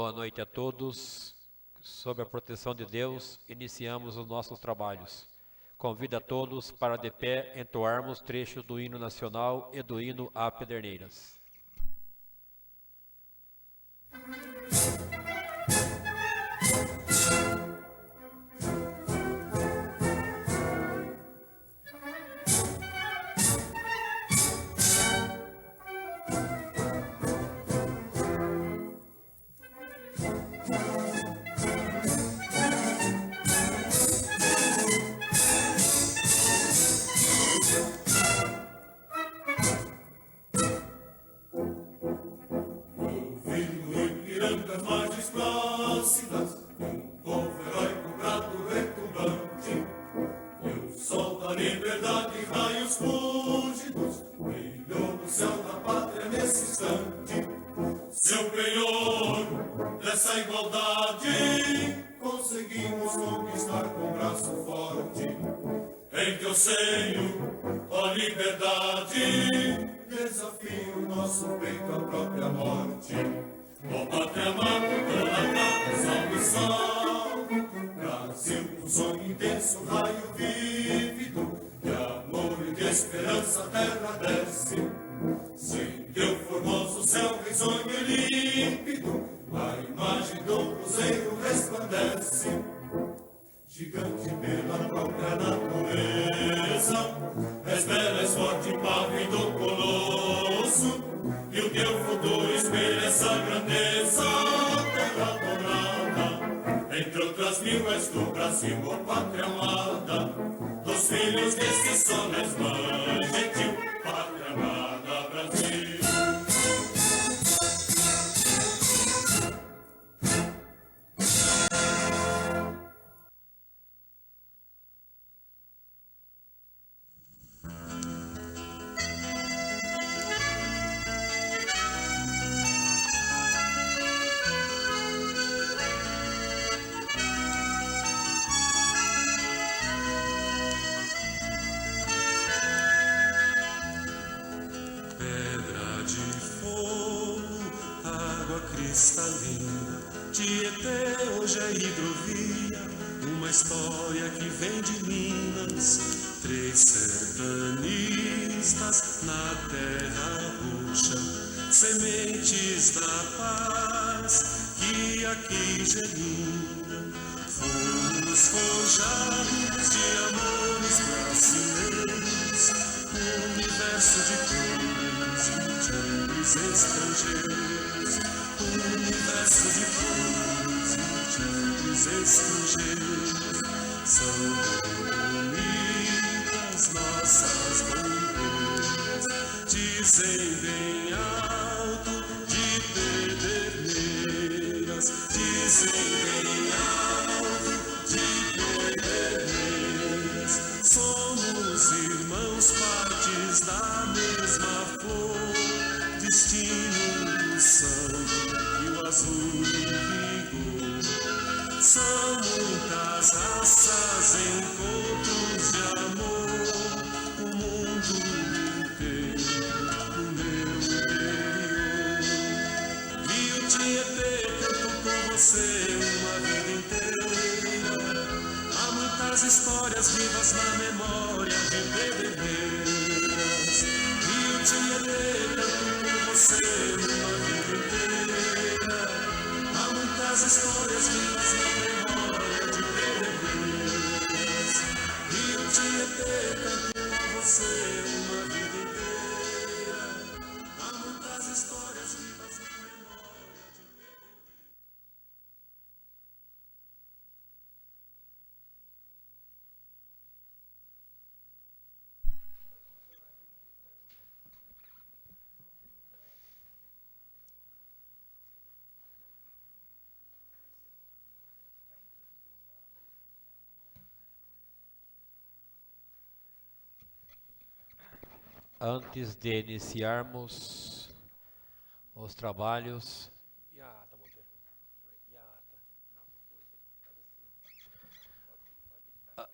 Boa noite a todos. Sob a proteção de Deus, iniciamos os nossos trabalhos. Convido a todos para de pé entoarmos trechos do hino nacional e do hino a Pederneiras. Seu penhor dessa igualdade conseguimos conquistar com braço forte. Em teu seio, ó liberdade, desafio nosso peito à própria morte. Ó pátria amada, pela salve, salve, Brasil, um sonho intenso, raio vívido, de amor e de esperança a terra desce. Sem teu formoso céu risonho e límpido, a imagem do cruzeiro resplandece. Gigante pela própria natureza, és bela, és forte, pálido colosso, e o teu futuro espelha essa grandeza, terra dourada. Entre outras mil és do Brasil, ó pátria amada, dos filhos desse sol és mãe gentil, pátria amada, Brasil. Cristalina, Tietê hoje é hidrovia, uma história que vem de Minas. Três sertanistas na terra roxa, sementes da paz que aqui germinam. Fomos forjados de amores brasileiros, universo de cores e times estrangeiros. Universo de cores e times estrangeiros, são bonitas nossas bandeiras, dizem bem alto de Pederneiras, dizem bem alto de Pederneiras. Somos irmãos, partes da mesma flor, destino do sangue, azul e vigor. São muitas raças, encontros de amor, o mundo inteiro, o meu interior. Rio Tietê, canto com você uma vida inteira. Há muitas histórias vivas na memória de Pederneiras. Rio Tietê, canto com você uma vida inteira. As histórias vivas na memória de Pederneiras. Rio Tietê, canto com você uma vida inteira. Há muitas histórias vivas na memória de Pederneiras.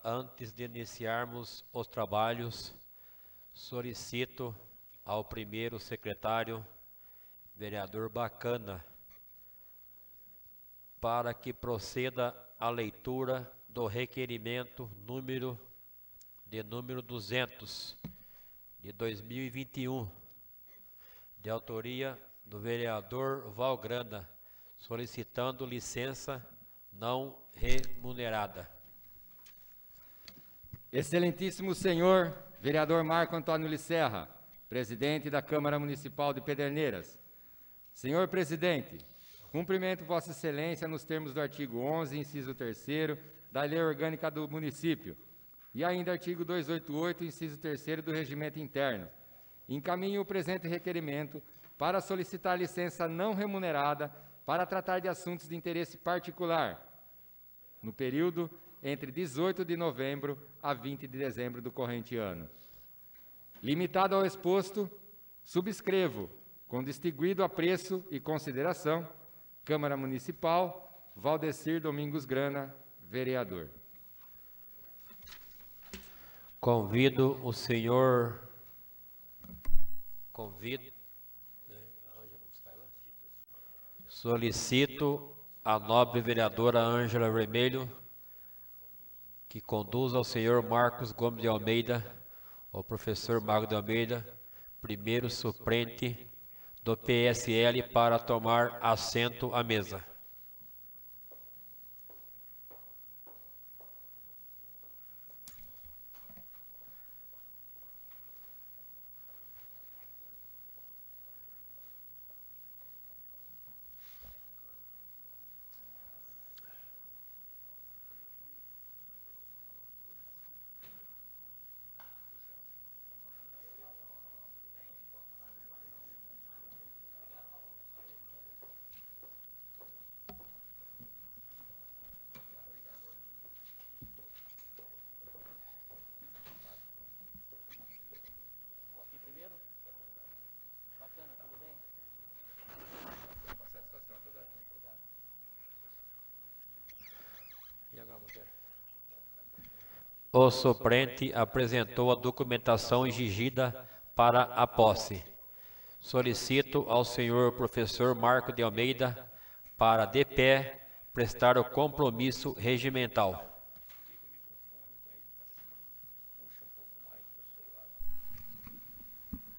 Antes de iniciarmos os trabalhos, solicito ao primeiro secretário, vereador Bacana, para que proceda a leitura do requerimento número 200 de 2021, de autoria do vereador Valgrana, solicitando licença não remunerada. Excelentíssimo senhor vereador Marco Antônio Lisserra, presidente da Câmara Municipal de Pederneiras. Senhor presidente, cumprimento Vossa Excelência nos termos do artigo 11, inciso 3º, da Lei Orgânica do Município, e ainda artigo 288, inciso 3º do Regimento Interno. Encaminho o presente requerimento para solicitar licença não remunerada para tratar de assuntos de interesse particular, no período entre 18 de novembro a 20 de dezembro do corrente ano. Limitado ao exposto, subscrevo, com distinguido apreço e consideração, Câmara Municipal, Valdecir Domingos Grana, vereador. Convido o senhor... Solicito a nobre vereadora Ângela Vermelho que conduza ao senhor Marcos Gomes de Almeida, o professor Marcos de Almeida, primeiro suplente do PSL, para tomar assento à mesa. O suplente apresentou a documentação exigida para a posse. Solicito ao senhor professor Marco de Almeida para, de pé, prestar o compromisso regimental.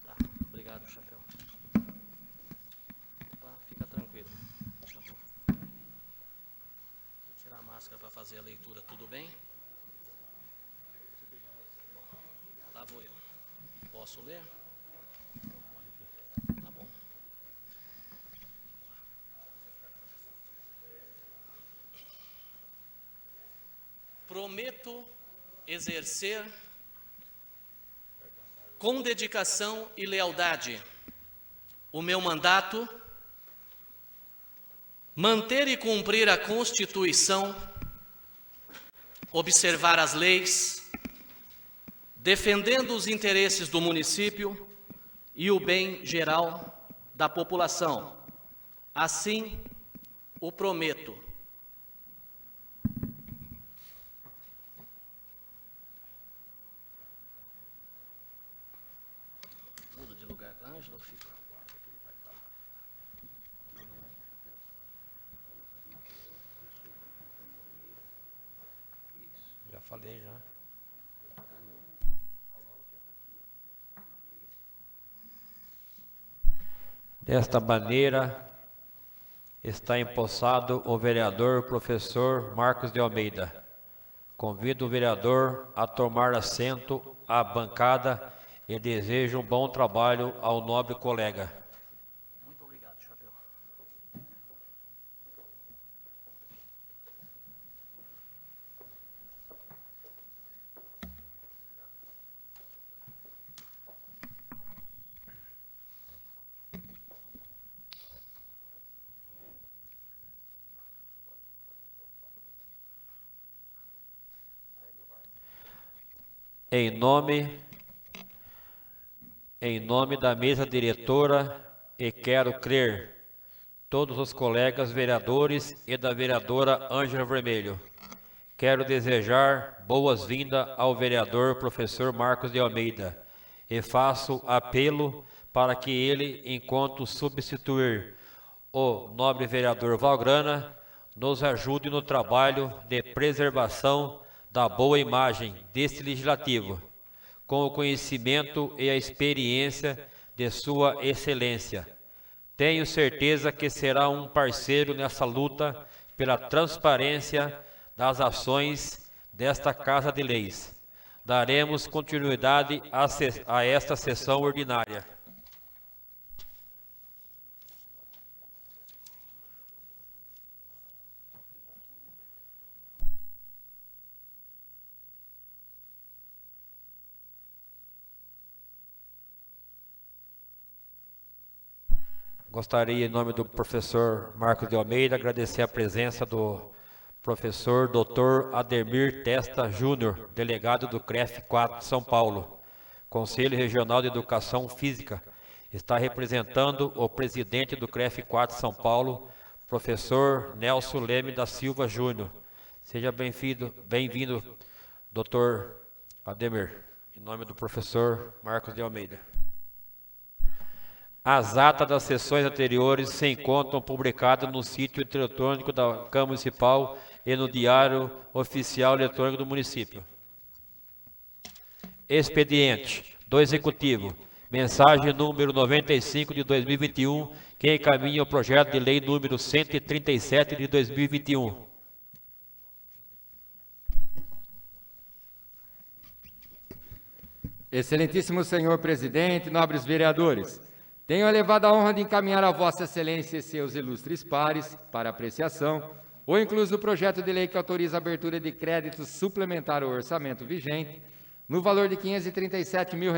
Tá, obrigado, Chapéu. Fica tranquilo. Vou tirar a máscara para fazer a leitura, tudo bem? Lá vou eu. Posso ler? Tá bom. Prometo exercer com dedicação e lealdade o meu mandato, manter e cumprir a Constituição, observar as leis, defendendo os interesses do município e o bem geral da população. Assim, o prometo. Muda de lugar com a Ângela ou fica? Já falei, já. Desta maneira, está empossado o vereador professor Marcos de Almeida. Convido o vereador a tomar assento à bancada e desejo um bom trabalho ao nobre colega. Muito obrigado, Chapéu. Em nome da mesa diretora, e quero crer, todos os colegas vereadores e da vereadora Ângela Vermelho, quero desejar boas-vindas ao vereador professor Marcos de Almeida e faço apelo para que ele, enquanto substituir o nobre vereador Valgrana, nos ajude no trabalho de preservação da boa imagem deste Legislativo, com o conhecimento e a experiência de Sua Excelência. Tenho certeza que será um parceiro nessa luta pela transparência das ações desta Casa de Leis. Daremos continuidade a esta sessão ordinária. Gostaria, em nome do professor Marcos de Almeida, agradecer a presença do professor Dr. Ademir Testa Júnior, delegado do CREF 4 de São Paulo, Conselho Regional de Educação Física. Está representando o presidente do CREF 4 de São Paulo, professor Nelson Leme da Silva Júnior. Seja bem-vindo, Dr. Ademir, em nome do professor Marcos de Almeida. As atas das sessões anteriores se encontram publicadas no sítio eletrônico da Câmara Municipal e no Diário Oficial Eletrônico do Município. Expediente do Executivo. Mensagem número 95 de 2021, que encaminha o projeto de lei número 137 de 2021. Excelentíssimo senhor presidente, nobres vereadores, tenho elevado a honra de encaminhar a Vossa Excelência e seus ilustres pares, para apreciação, o incluso projeto de lei que autoriza a abertura de crédito suplementar ao orçamento vigente, no valor de R$ 537 mil.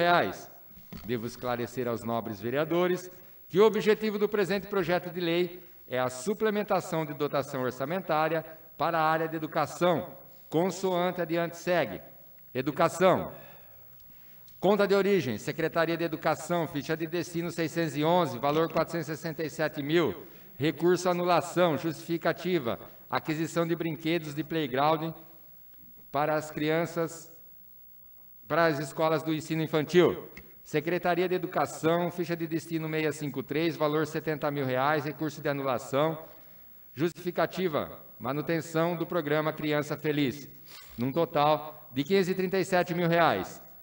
Devo esclarecer aos nobres vereadores que o objetivo do presente projeto de lei é a suplementação de dotação orçamentária para a área de educação, consoante adiante segue. Educação. Conta de origem, Secretaria de Educação, ficha de destino 611, valor 467 mil, recurso anulação, justificativa, aquisição de brinquedos de playground para as crianças, para as escolas do ensino infantil. Secretaria de Educação, ficha de destino 653, valor 70 mil reais, recurso de anulação, justificativa, manutenção do programa Criança Feliz, num total de R$ 537 mil.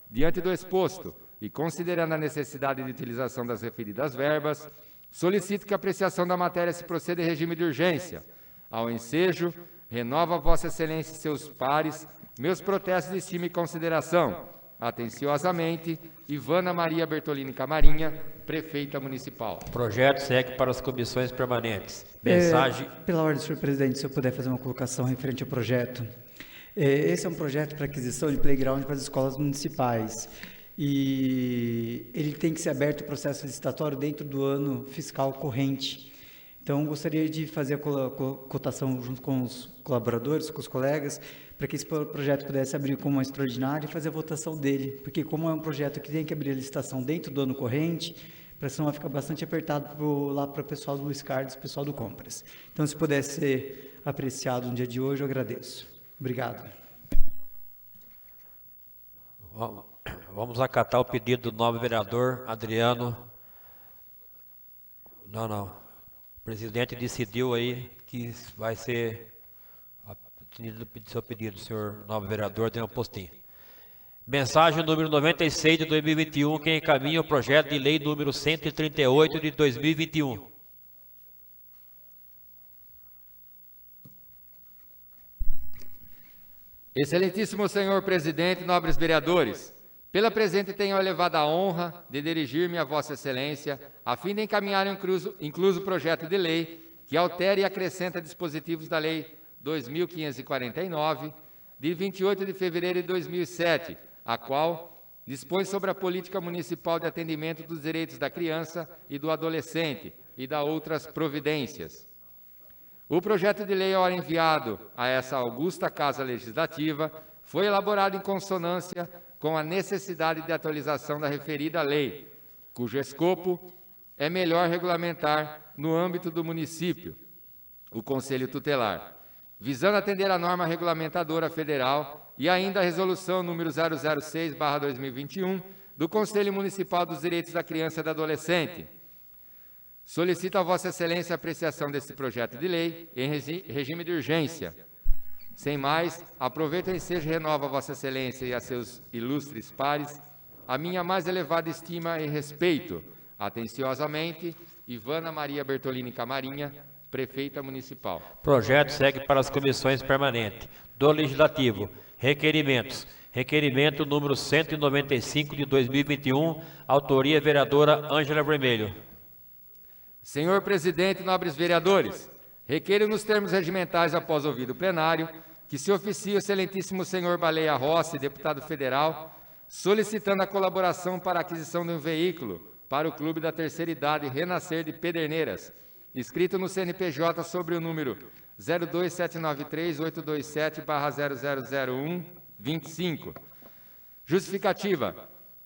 Diante do exposto, e considerando a necessidade de utilização das referidas verbas, solicito que a apreciação da matéria se proceda em regime de urgência. Ao ensejo, renova a Vossa Excelência e seus pares meus protestos de estima e consideração. Atenciosamente, Ivana Maria Bertolini Camarinha, Prefeita Municipal. O projeto segue para as comissões permanentes. Mensagem... Pela ordem, senhor presidente, se eu puder fazer uma colocação referente ao projeto. Esse é um projeto para aquisição de playground para as escolas municipais e ele tem que ser aberto o processo licitatório dentro do ano fiscal corrente. Então, gostaria de fazer a cotação junto com os colaboradores, com os colegas, para que esse projeto pudesse abrir como uma extraordinária e fazer a votação dele, porque como é um projeto que tem que abrir a licitação dentro do ano corrente, para senão vai ficar bastante apertado lá para o pessoal do Luiz Carlos, o pessoal do Compras. Então, se pudesse ser apreciado no dia de hoje, eu agradeço. Obrigado. Vamos acatar o pedido do nobre vereador Adriano. Não. O presidente decidiu aí que vai ser atendido o seu pedido, senhor nobre vereador Adriano Postinho. Mensagem número 96 de 2021, que encaminha o projeto de lei número 138 de 2021. Excelentíssimo senhor presidente, nobres vereadores, pela presente tenho elevado a honra de dirigir-me a Vossa Excelência, a fim de encaminhar incluso projeto de lei que altere e acrescenta dispositivos da Lei 2.549, de 28 de fevereiro de 2007, a qual dispõe sobre a política municipal de atendimento dos direitos da criança e do adolescente e da outras providências. O projeto de lei, ora enviado a essa augusta Casa Legislativa, foi elaborado em consonância com a necessidade de atualização da referida lei, cujo escopo é melhor regulamentar no âmbito do município, o Conselho Tutelar, visando atender a norma regulamentadora federal e ainda a resolução número 006/2021 do Conselho Municipal dos Direitos da Criança e do Adolescente. Solicito a Vossa Excelência a apreciação deste projeto de lei em regime de urgência. Sem mais, aproveito e ensejo e renovo a Vossa Excelência e a seus ilustres pares a minha mais elevada estima e respeito. Atenciosamente, Ivana Maria Bertolini Camarinha, Prefeita Municipal. Projeto segue para as comissões permanentes. Do Legislativo, requerimentos. Requerimento número 195 de 2021, autoria vereadora Ângela Vermelho. Senhor Presidente, nobres vereadores, requeiro nos termos regimentais após ouvido o plenário que se oficie o excelentíssimo senhor Baleia Rossi, deputado federal, solicitando a colaboração para a aquisição de um veículo para o Clube da Terceira Idade Renascer de Pederneiras, inscrito no CNPJ sobre o número 02793-827-0001-25. Justificativa.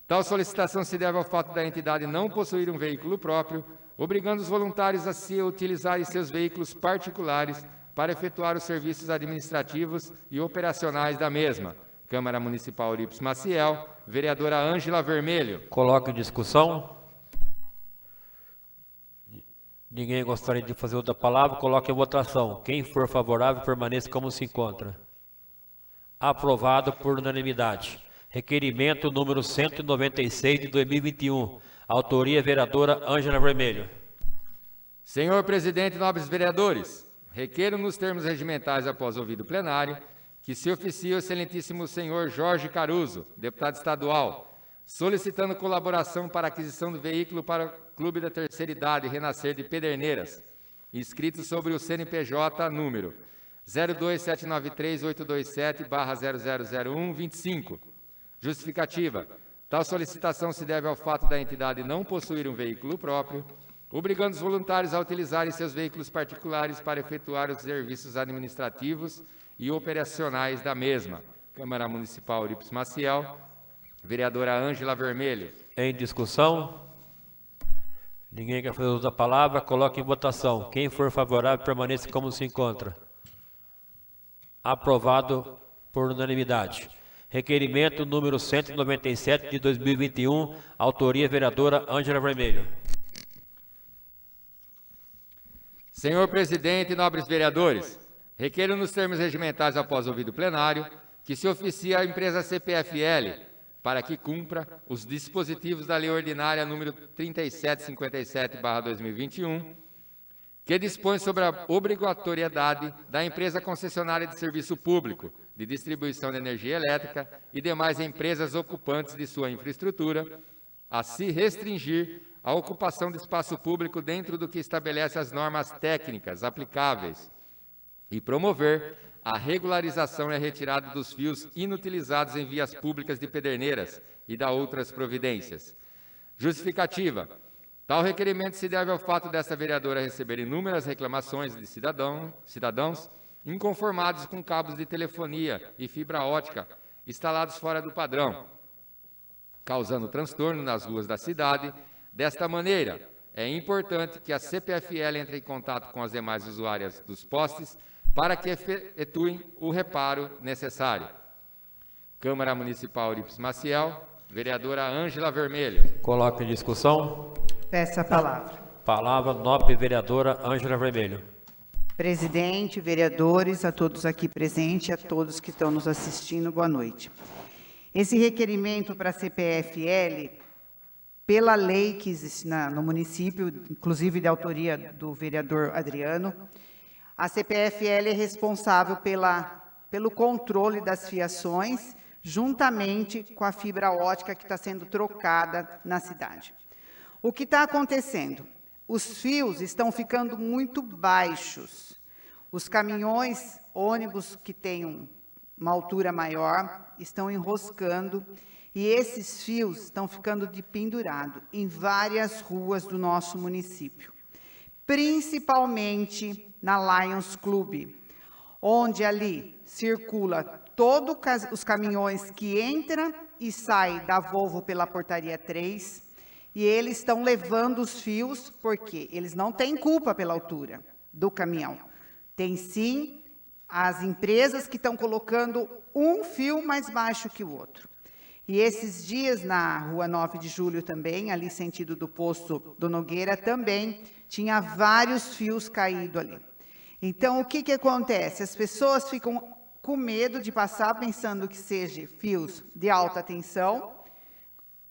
Tal solicitação se deve ao fato da entidade não possuir um veículo próprio, obrigando os voluntários a se utilizarem seus veículos particulares para efetuar os serviços administrativos e operacionais da mesma. Câmara Municipal Eurípides Maciel, vereadora Ângela Vermelho. Coloque em discussão. Ninguém gostaria de fazer outra palavra, coloque em votação. Quem for favorável, permaneça como se encontra. Aprovado por unanimidade. Requerimento número 196 de 2021. Autoria vereadora Ângela Vermelho. Senhor Presidente, nobres vereadores, requeiro nos termos regimentais após ouvido plenário que se oficie o excelentíssimo senhor Jorge Caruso, deputado estadual, solicitando colaboração para a aquisição do veículo para o Clube da Terceira Idade Renascer de Pederneiras, inscrito sobre o CNPJ número 02793-827-0001-25. Justificativa. Tal solicitação se deve ao fato da entidade não possuir um veículo próprio, obrigando os voluntários a utilizarem seus veículos particulares para efetuar os serviços administrativos e operacionais da mesma. Câmara Municipal Eurípides Maciel, vereadora Ângela Vermelho. Em discussão? Ninguém quer fazer uso da palavra, coloque em votação. Quem for favorável, permaneça como se encontra. Aprovado por unanimidade. Requerimento número 197 de 2021, autoria vereadora Ângela Vermelho. Senhor Presidente e nobres vereadores, requeiro nos termos regimentais após ouvido plenário que se oficie a empresa CPFL para que cumpra os dispositivos da Lei Ordinária número 3757/2021, que dispõe sobre a obrigatoriedade da empresa concessionária de serviço público de distribuição de energia elétrica e demais empresas ocupantes de sua infraestrutura a se restringir a ocupação de espaço público dentro do que estabelece as normas técnicas aplicáveis e promover a regularização e a retirada dos fios inutilizados em vias públicas de Pederneiras e da outras providências. Justificativa. Tal requerimento se deve ao fato desta vereadora receber inúmeras reclamações de cidadãos inconformados com cabos de telefonia e fibra ótica instalados fora do padrão, causando transtorno nas ruas da cidade. Desta maneira, é importante que a CPFL entre em contato com as demais usuárias dos postes para que efetuem o reparo necessário. Câmara Municipal Eurípides Maciel, vereadora Ângela Vermelho. Coloque em discussão. Peço a palavra. Palavra, nobre vereadora Ângela Vermelho. Presidente, vereadores, a todos aqui presentes e a todos que estão nos assistindo, boa noite. Esse requerimento para a CPFL, pela lei que existe no município, inclusive de autoria do vereador Adriano, a CPFL é responsável pelo controle das fiações, juntamente com a fibra ótica que está sendo trocada na cidade. O que está acontecendo? Os fios estão ficando muito baixos. Os caminhões, ônibus que têm uma altura maior, estão enroscando e esses fios estão ficando de pendurado em várias ruas do nosso município, principalmente na Lions Club, onde ali circula todos os caminhões que entram e saem da Volvo pela portaria 3, e eles estão levando os fios, porque eles não têm culpa pela altura do caminhão. Tem sim as empresas que estão colocando um fio mais baixo que o outro. E esses dias, na rua 9 de julho também, ali sentido do posto do Nogueira, também tinha vários fios caídos ali. Então, o que que acontece? As pessoas ficam com medo de passar pensando que seja fios de alta tensão.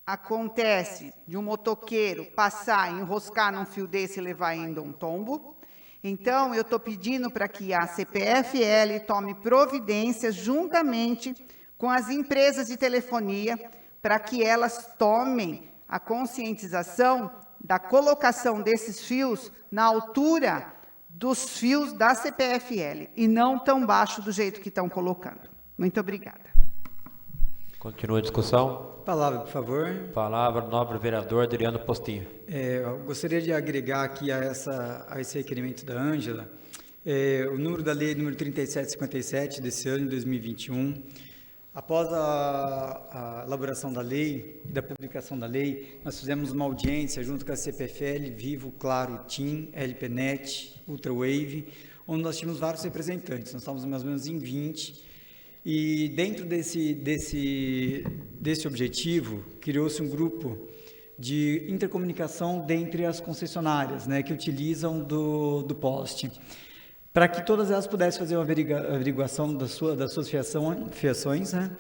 Acontece de um motoqueiro passar, enroscar num fio desse e levar ainda um tombo. Então, eu estou pedindo para que a CPFL tome providências juntamente com as empresas de telefonia, para que elas tomem a conscientização da colocação desses fios na altura dos fios da CPFL, e não tão baixo do jeito que estão colocando. Muito obrigada. Continua a discussão. Palavra, por favor. Palavra, nobre vereador Adriano Postinho. Eu gostaria de agregar aqui a esse requerimento da Ângela, o número da lei número 3757 desse ano, de 2021. Após a elaboração da lei, da publicação da lei, nós fizemos uma audiência junto com a CPFL, Vivo, Claro, TIM, LPNet, Ultrawave, onde nós tínhamos vários representantes, nós estávamos mais ou menos em 20, e dentro desse objetivo, criou-se um grupo de intercomunicação dentre as concessionárias, né, que utilizam do poste, para que todas elas pudessem fazer uma averiguação das suas fiações, né?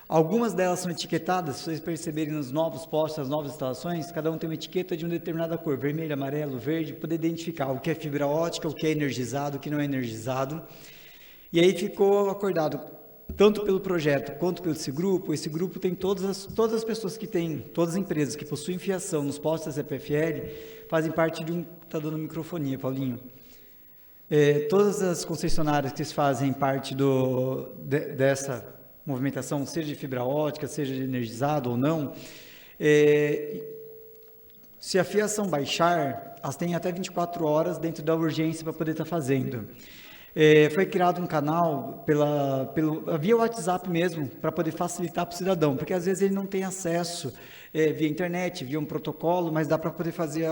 Algumas delas são etiquetadas, se vocês perceberem nos novos postes, as novas instalações, cada um tem uma etiqueta de uma determinada cor, vermelho, amarelo, verde, poder identificar o que é fibra ótica, o que é energizado, o que não é energizado. E aí ficou acordado, tanto pelo projeto quanto pelo esse grupo tem todas as pessoas que têm, todas as empresas que possuem fiação nos postos da CPFL, fazem parte de está dando microfonia, Paulinho. Todas as concessionárias que fazem parte dessa movimentação, seja de fibra ótica, seja de energizado ou não, se a fiação baixar, elas têm até 24 horas dentro da urgência para poder estar fazendo. Foi criado um canal via WhatsApp mesmo, para poder facilitar para o cidadão, porque às vezes ele não tem acesso via internet, via um protocolo, mas dá para poder fazer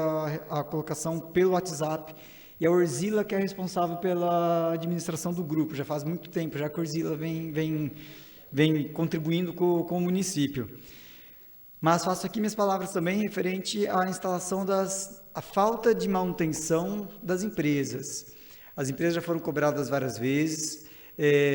a colocação pelo WhatsApp. E a Orzila, que é responsável pela administração do grupo, já faz muito tempo, já que a Orzila vem contribuindo com o município. Mas faço aqui minhas palavras também referente à instalação a falta de manutenção das empresas. As empresas já foram cobradas várias vezes,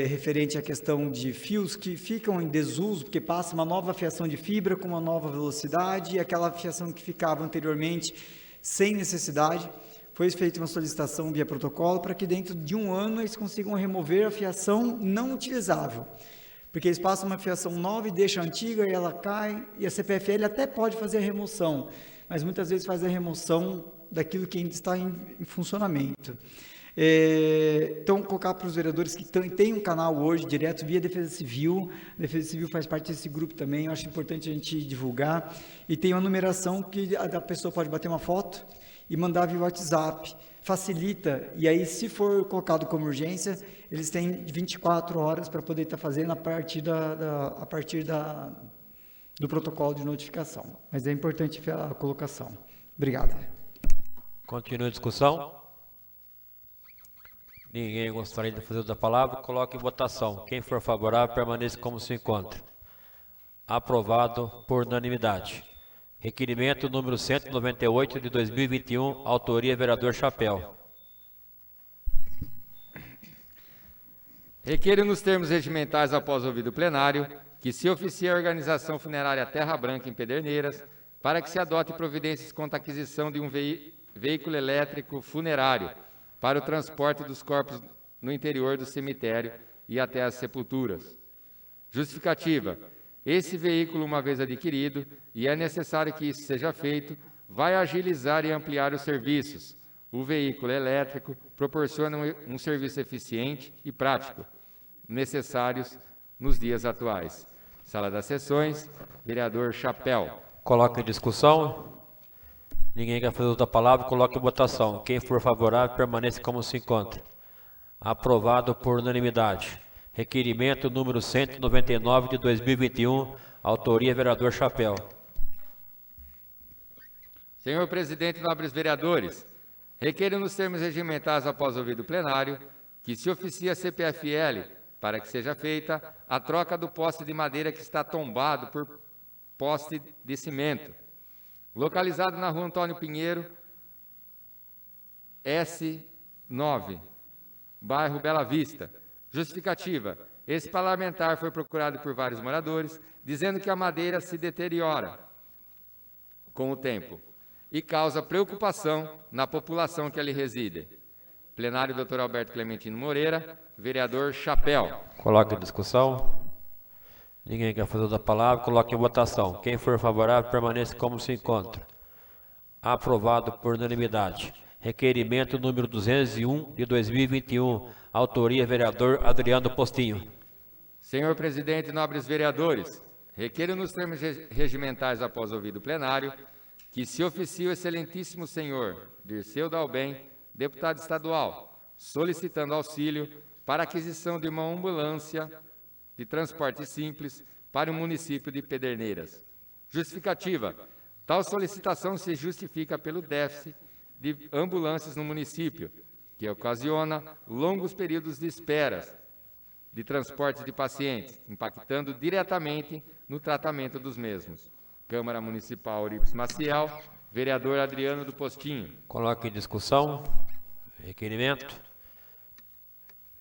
referente à questão de fios que ficam em desuso, porque passa uma nova fiação de fibra com uma nova velocidade, e aquela fiação que ficava anteriormente sem necessidade. Foi feita uma solicitação via protocolo para que dentro de um ano eles consigam remover a fiação não utilizável. Porque eles passam uma fiação nova e deixam a antiga e ela cai, e a CPFL até pode fazer a remoção, mas muitas vezes faz a remoção daquilo que ainda está em funcionamento. Então, colocar para os vereadores que tem um canal hoje, direto via Defesa Civil. A Defesa Civil faz parte desse grupo também, eu acho importante a gente divulgar. E tem uma numeração que a pessoa pode bater uma foto e mandar via WhatsApp. Facilita, e aí se for colocado como urgência, eles têm 24 horas para poder estar fazendo a partir do protocolo de notificação. Mas é importante a colocação. Obrigado. Continua a discussão. Ninguém gostaria de fazer uso da palavra, coloque em votação. Quem for favorável, permaneça como se encontra. Aprovado por unanimidade. Requerimento número 198 de 2021, autoria vereador Chapéu. Requeiro nos termos regimentais após ouvido o plenário, que se oficie a organização funerária Terra Branca em Pederneiras, para que se adote providências quanto à aquisição de um veículo elétrico funerário para o transporte dos corpos no interior do cemitério e até as sepulturas. Justificativa. Esse veículo, uma vez adquirido, e é necessário que isso seja feito, vai agilizar e ampliar os serviços. O veículo elétrico proporciona um serviço eficiente e prático, necessários nos dias atuais. Sala das Sessões, vereador Chapéu. Coloque em discussão. Ninguém quer fazer uso da palavra, coloque em votação. Quem for favorável, permaneça como se encontra. Aprovado por unanimidade. Requerimento número 199 de 2021, autoria vereador Chapéu. Senhor presidente, nobres vereadores, requeiro nos termos regimentais após ouvido plenário, que se oficie a CPFL, para que seja feita a troca do poste de madeira que está tombado poste de cimento, localizado na Rua Antônio Pinheiro, S9, bairro Bela Vista. Justificativa: esse parlamentar foi procurado por vários moradores, dizendo que a madeira se deteriora com o tempo e causa preocupação na população que ali reside. Plenário, Dr. Alberto Clementino Moreira, vereador Chapéu. Coloque em discussão. Ninguém quer fazer uso da palavra, coloque em votação. Quem for favorável, permaneça como se encontra. Aprovado por unanimidade. Requerimento número 201 de 2021. Autoria, vereador Adriano Postinho. Senhor presidente, nobres vereadores, requeiro nos termos regimentais após ouvido o plenário que se oficie o excelentíssimo senhor Dirceu Dalben, deputado estadual, solicitando auxílio para a aquisição de uma ambulância de transporte simples para o município de Pederneiras. Justificativa: tal solicitação se justifica pelo déficit de ambulâncias no município, que ocasiona longos períodos de espera de transporte de pacientes, impactando diretamente no tratamento dos mesmos. Câmara Municipal Eurípides Maciel, vereador Adriano do Postinho. Coloque em discussão. Requerimento.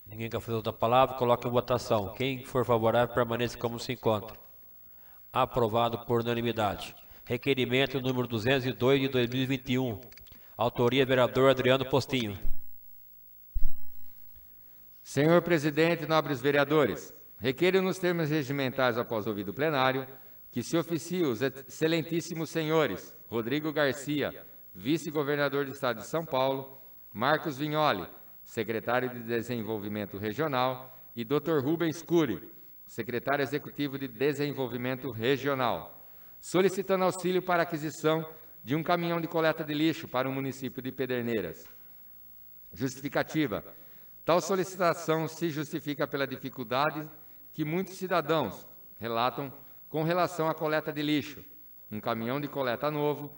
Ninguém quer fazer outra palavra, coloque em votação. Quem for favorável, permaneça como se encontra. Aprovado por unanimidade. Requerimento número 202 de 2021. Autoria, vereador Adriano Postinho. Senhor presidente, nobres vereadores, requeiro nos termos regimentais após ouvido o plenário que se oficie os excelentíssimos senhores Rodrigo Garcia, vice-governador do Estado de São Paulo, Marcos Vignoli, secretário de Desenvolvimento Regional, e Dr. Rubens Cury, secretário executivo de Desenvolvimento Regional, solicitando auxílio para a aquisição de um caminhão de coleta de lixo para o município de Pederneiras. Justificativa: tal solicitação se justifica pela dificuldade que muitos cidadãos relatam com relação à coleta de lixo. Um caminhão de coleta novo,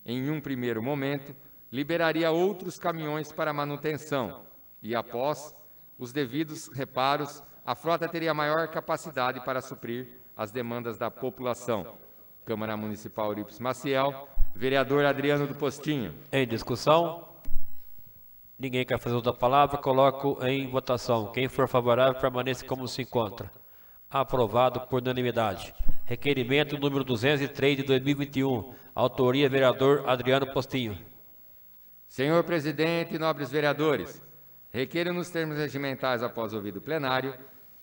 em um primeiro momento, liberaria outros caminhões para manutenção e, após os devidos reparos, a frota teria maior capacidade para suprir as demandas da população. Câmara Municipal Eurípides Maciel, vereador Adriano do Postinho. Em discussão. Ninguém quer fazer outra palavra, coloco em votação. Quem for favorável, permaneça como se encontra. Aprovado por unanimidade. Requerimento número 203 de 2021. Autoria, vereador Adriano Postinho. Senhor presidente e nobres vereadores, requeiro nos termos regimentais após ouvido plenário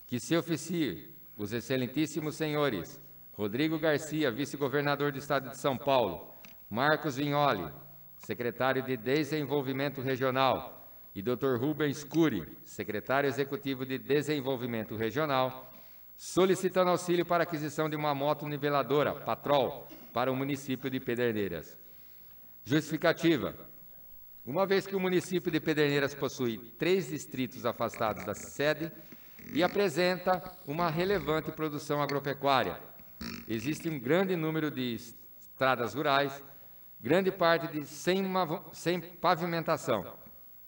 que se oficie os excelentíssimos senhores Rodrigo Garcia, vice-governador do Estado de São Paulo, Marcos Vignoli, secretário de Desenvolvimento Regional, e Dr. Rubens Cury, secretário executivo de Desenvolvimento Regional, solicitando auxílio para a aquisição de uma moto niveladora, Patrol, para o município de Pederneiras. Justificativa: uma vez que o município de Pederneiras possui 3 distritos afastados da sede e apresenta uma relevante produção agropecuária, existe um grande número de estradas rurais, grande parte sem pavimentação,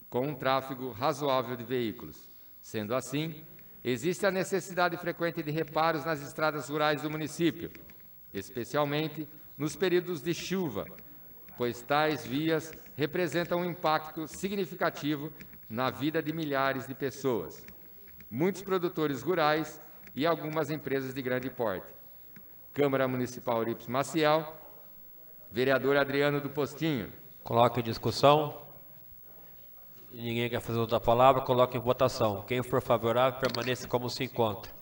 com um tráfego razoável de veículos. Sendo assim, existe a necessidade frequente de reparos nas estradas rurais do município, especialmente nos períodos de chuva, pois tais vias representam um impacto significativo na vida de milhares de pessoas, muitos produtores rurais e algumas empresas de grande porte. Câmara Municipal Eurípides Maciel, vereador Adriano do Postinho. Coloque em discussão. Ninguém quer fazer outra palavra, coloque em votação. Quem for favorável, permaneça como se encontra.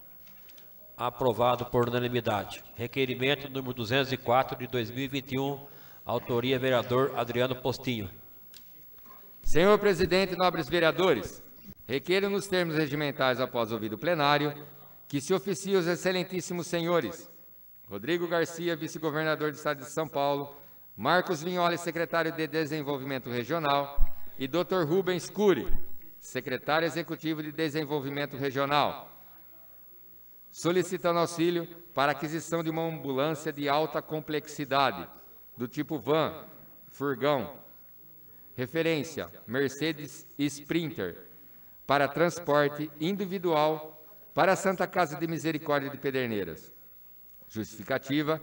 Aprovado por unanimidade. Requerimento número 204 de 2021. Autoria, vereador Adriano Postinho. Senhor presidente e nobres vereadores, requeiro nos termos regimentais após ouvido plenário que se oficie os excelentíssimos senhores Rodrigo Garcia, vice-governador do Estado de São Paulo, Marcos Vignoli, secretário de Desenvolvimento Regional, e Dr. Rubens Cury, secretário executivo de Desenvolvimento Regional, solicitando auxílio para a aquisição de uma ambulância de alta complexidade, do tipo van, furgão, referência Mercedes Sprinter, para transporte individual para a Santa Casa de Misericórdia de Pederneiras. Justificativa: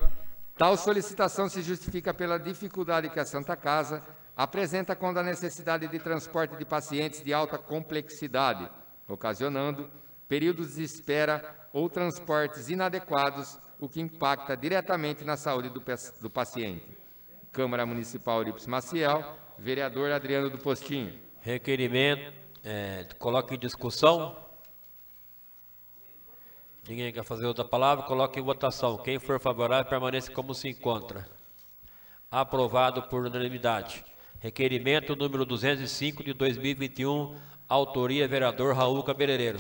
Tal solicitação se justifica pela dificuldade que a Santa Casa apresenta quando a necessidade de transporte de pacientes de alta complexidade, ocasionando períodos de espera ou transportes inadequados, o que impacta diretamente na saúde do paciente. Câmara Municipal Eurípides Maciel, vereador Adriano do Postinho. Requerimento, coloque em discussão. Ninguém quer fazer outra palavra, coloque em votação. Quem for favorável, permaneça como se encontra. Aprovado por unanimidade. Requerimento número 205 de 2021, autoria vereador Raul Cabeleireiro.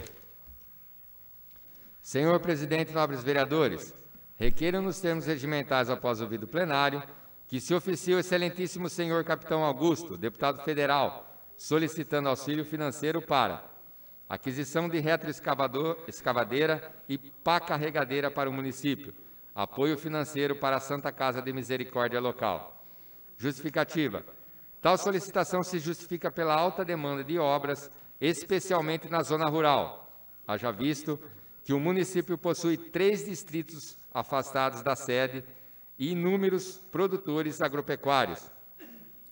Senhor presidente, nobres vereadores, requeiro nos termos regimentais após ouvido plenário que se oficie o excelentíssimo senhor capitão Augusto, deputado federal, solicitando auxílio financeiro para aquisição de retroescavadeira e pá carregadeira para o município, apoio financeiro para a Santa Casa de Misericórdia local. Justificativa. Tal solicitação se justifica pela alta demanda de obras, especialmente na zona rural. Haja visto que o município possui 3 distritos afastados da sede e inúmeros produtores agropecuários,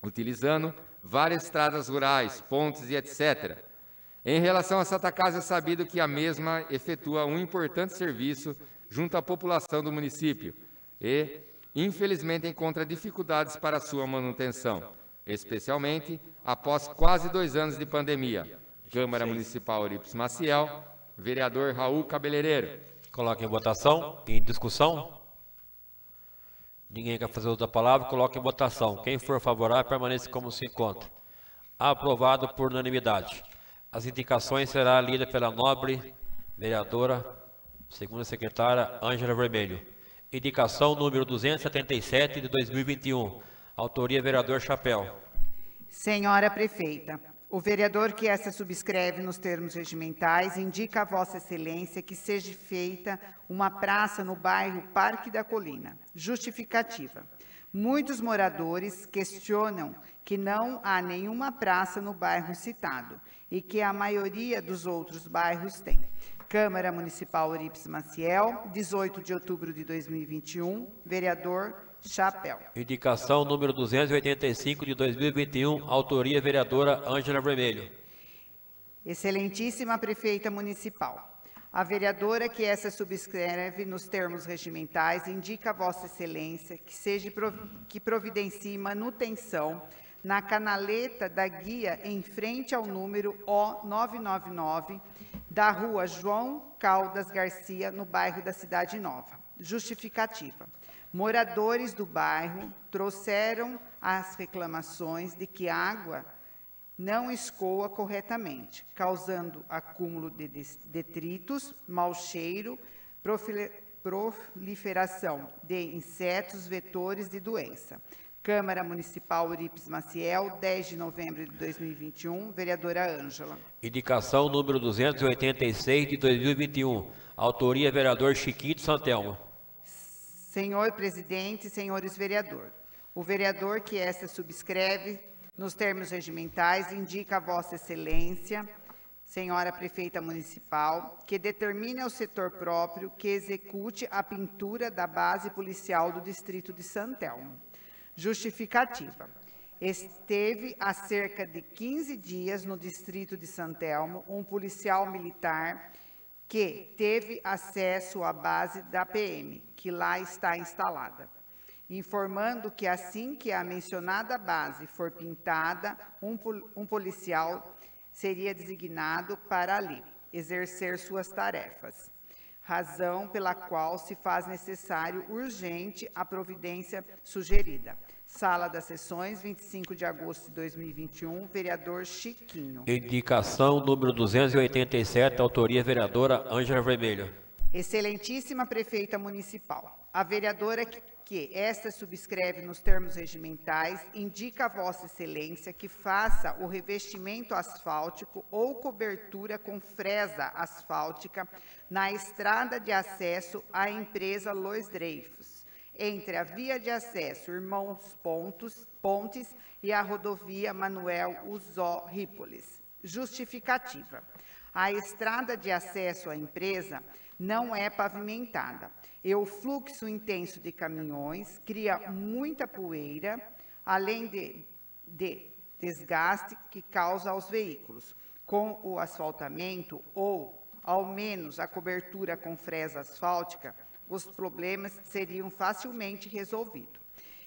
utilizando várias estradas rurais, pontes e etc. Em relação à Santa Casa, é sabido que a mesma efetua um importante serviço junto à população do município e, infelizmente, encontra dificuldades para sua manutenção, especialmente após quase 2 anos de pandemia. Câmara Municipal Eurípides Maciel, vereador Raul Cabeleireiro. Coloque em votação, em discussão. Ninguém quer fazer outra palavra, coloque em votação. Quem for favorável, permaneça como se encontra. Aprovado por unanimidade. As indicações serão lidas pela nobre vereadora, segunda secretária, Ângela Vermelho. Indicação número 277 de 2021. Autoria vereador Chapéu. Senhora Prefeita, o vereador que esta subscreve nos termos regimentais indica a Vossa Excelência que seja feita uma praça no bairro Parque da Colina. Justificativa. Muitos moradores questionam que não há nenhuma praça no bairro citado e que a maioria dos outros bairros tem. Câmara Municipal Eurípides Maciel, 18 de outubro de 2021, vereador Chapéu. Indicação número 285 de 2021, autoria vereadora Ângela Vermelho. Excelentíssima Prefeita Municipal, a vereadora que essa subscreve nos termos regimentais indica a Vossa Excelência que providencie manutenção na canaleta da guia em frente ao número O999 da rua João Caldas Garcia, no bairro da Cidade Nova. Justificativa. Moradores do bairro trouxeram as reclamações de que a água não escoa corretamente, causando acúmulo de detritos, mau cheiro, proliferação de insetos vetores de doença. Câmara Municipal Eurípides Maciel, 10 de novembro de 2021, vereadora Ângela. Indicação número 286 de 2021, autoria vereador Chiquinho Santelmo. Senhor presidente, senhores vereadores, o vereador que esta subscreve nos termos regimentais indica a Vossa Excelência, senhora Prefeita Municipal, que determine ao setor próprio que execute a pintura da base policial do distrito de Santelmo. Justificativa. Esteve há cerca de 15 dias no distrito de Santelmo um policial militar que teve acesso à base da PM, que lá está instalada, informando que assim que a mencionada base for pintada, um policial seria designado para ali exercer suas tarefas, razão pela qual se faz necessário urgente a providência sugerida. Sala das Sessões, 25 de agosto de 2021, vereador Chiquinho. Indicação número 287, autoria vereadora Ângela Vermelho. Excelentíssima Prefeita Municipal, a vereadora que esta subscreve nos termos regimentais indica a Vossa Excelência que faça o revestimento asfáltico ou cobertura com fresa asfáltica na estrada de acesso à empresa Lois Dreyfus, entre a via de acesso Irmãos Pontes e a rodovia Manuel Uzó Rípolis. Justificativa. A estrada de acesso à empresa não é pavimentada e o fluxo intenso de caminhões cria muita poeira, além de desgaste que causa aos veículos. Com o asfaltamento ou, ao menos, a cobertura com fresa asfáltica, os problemas seriam facilmente resolvidos.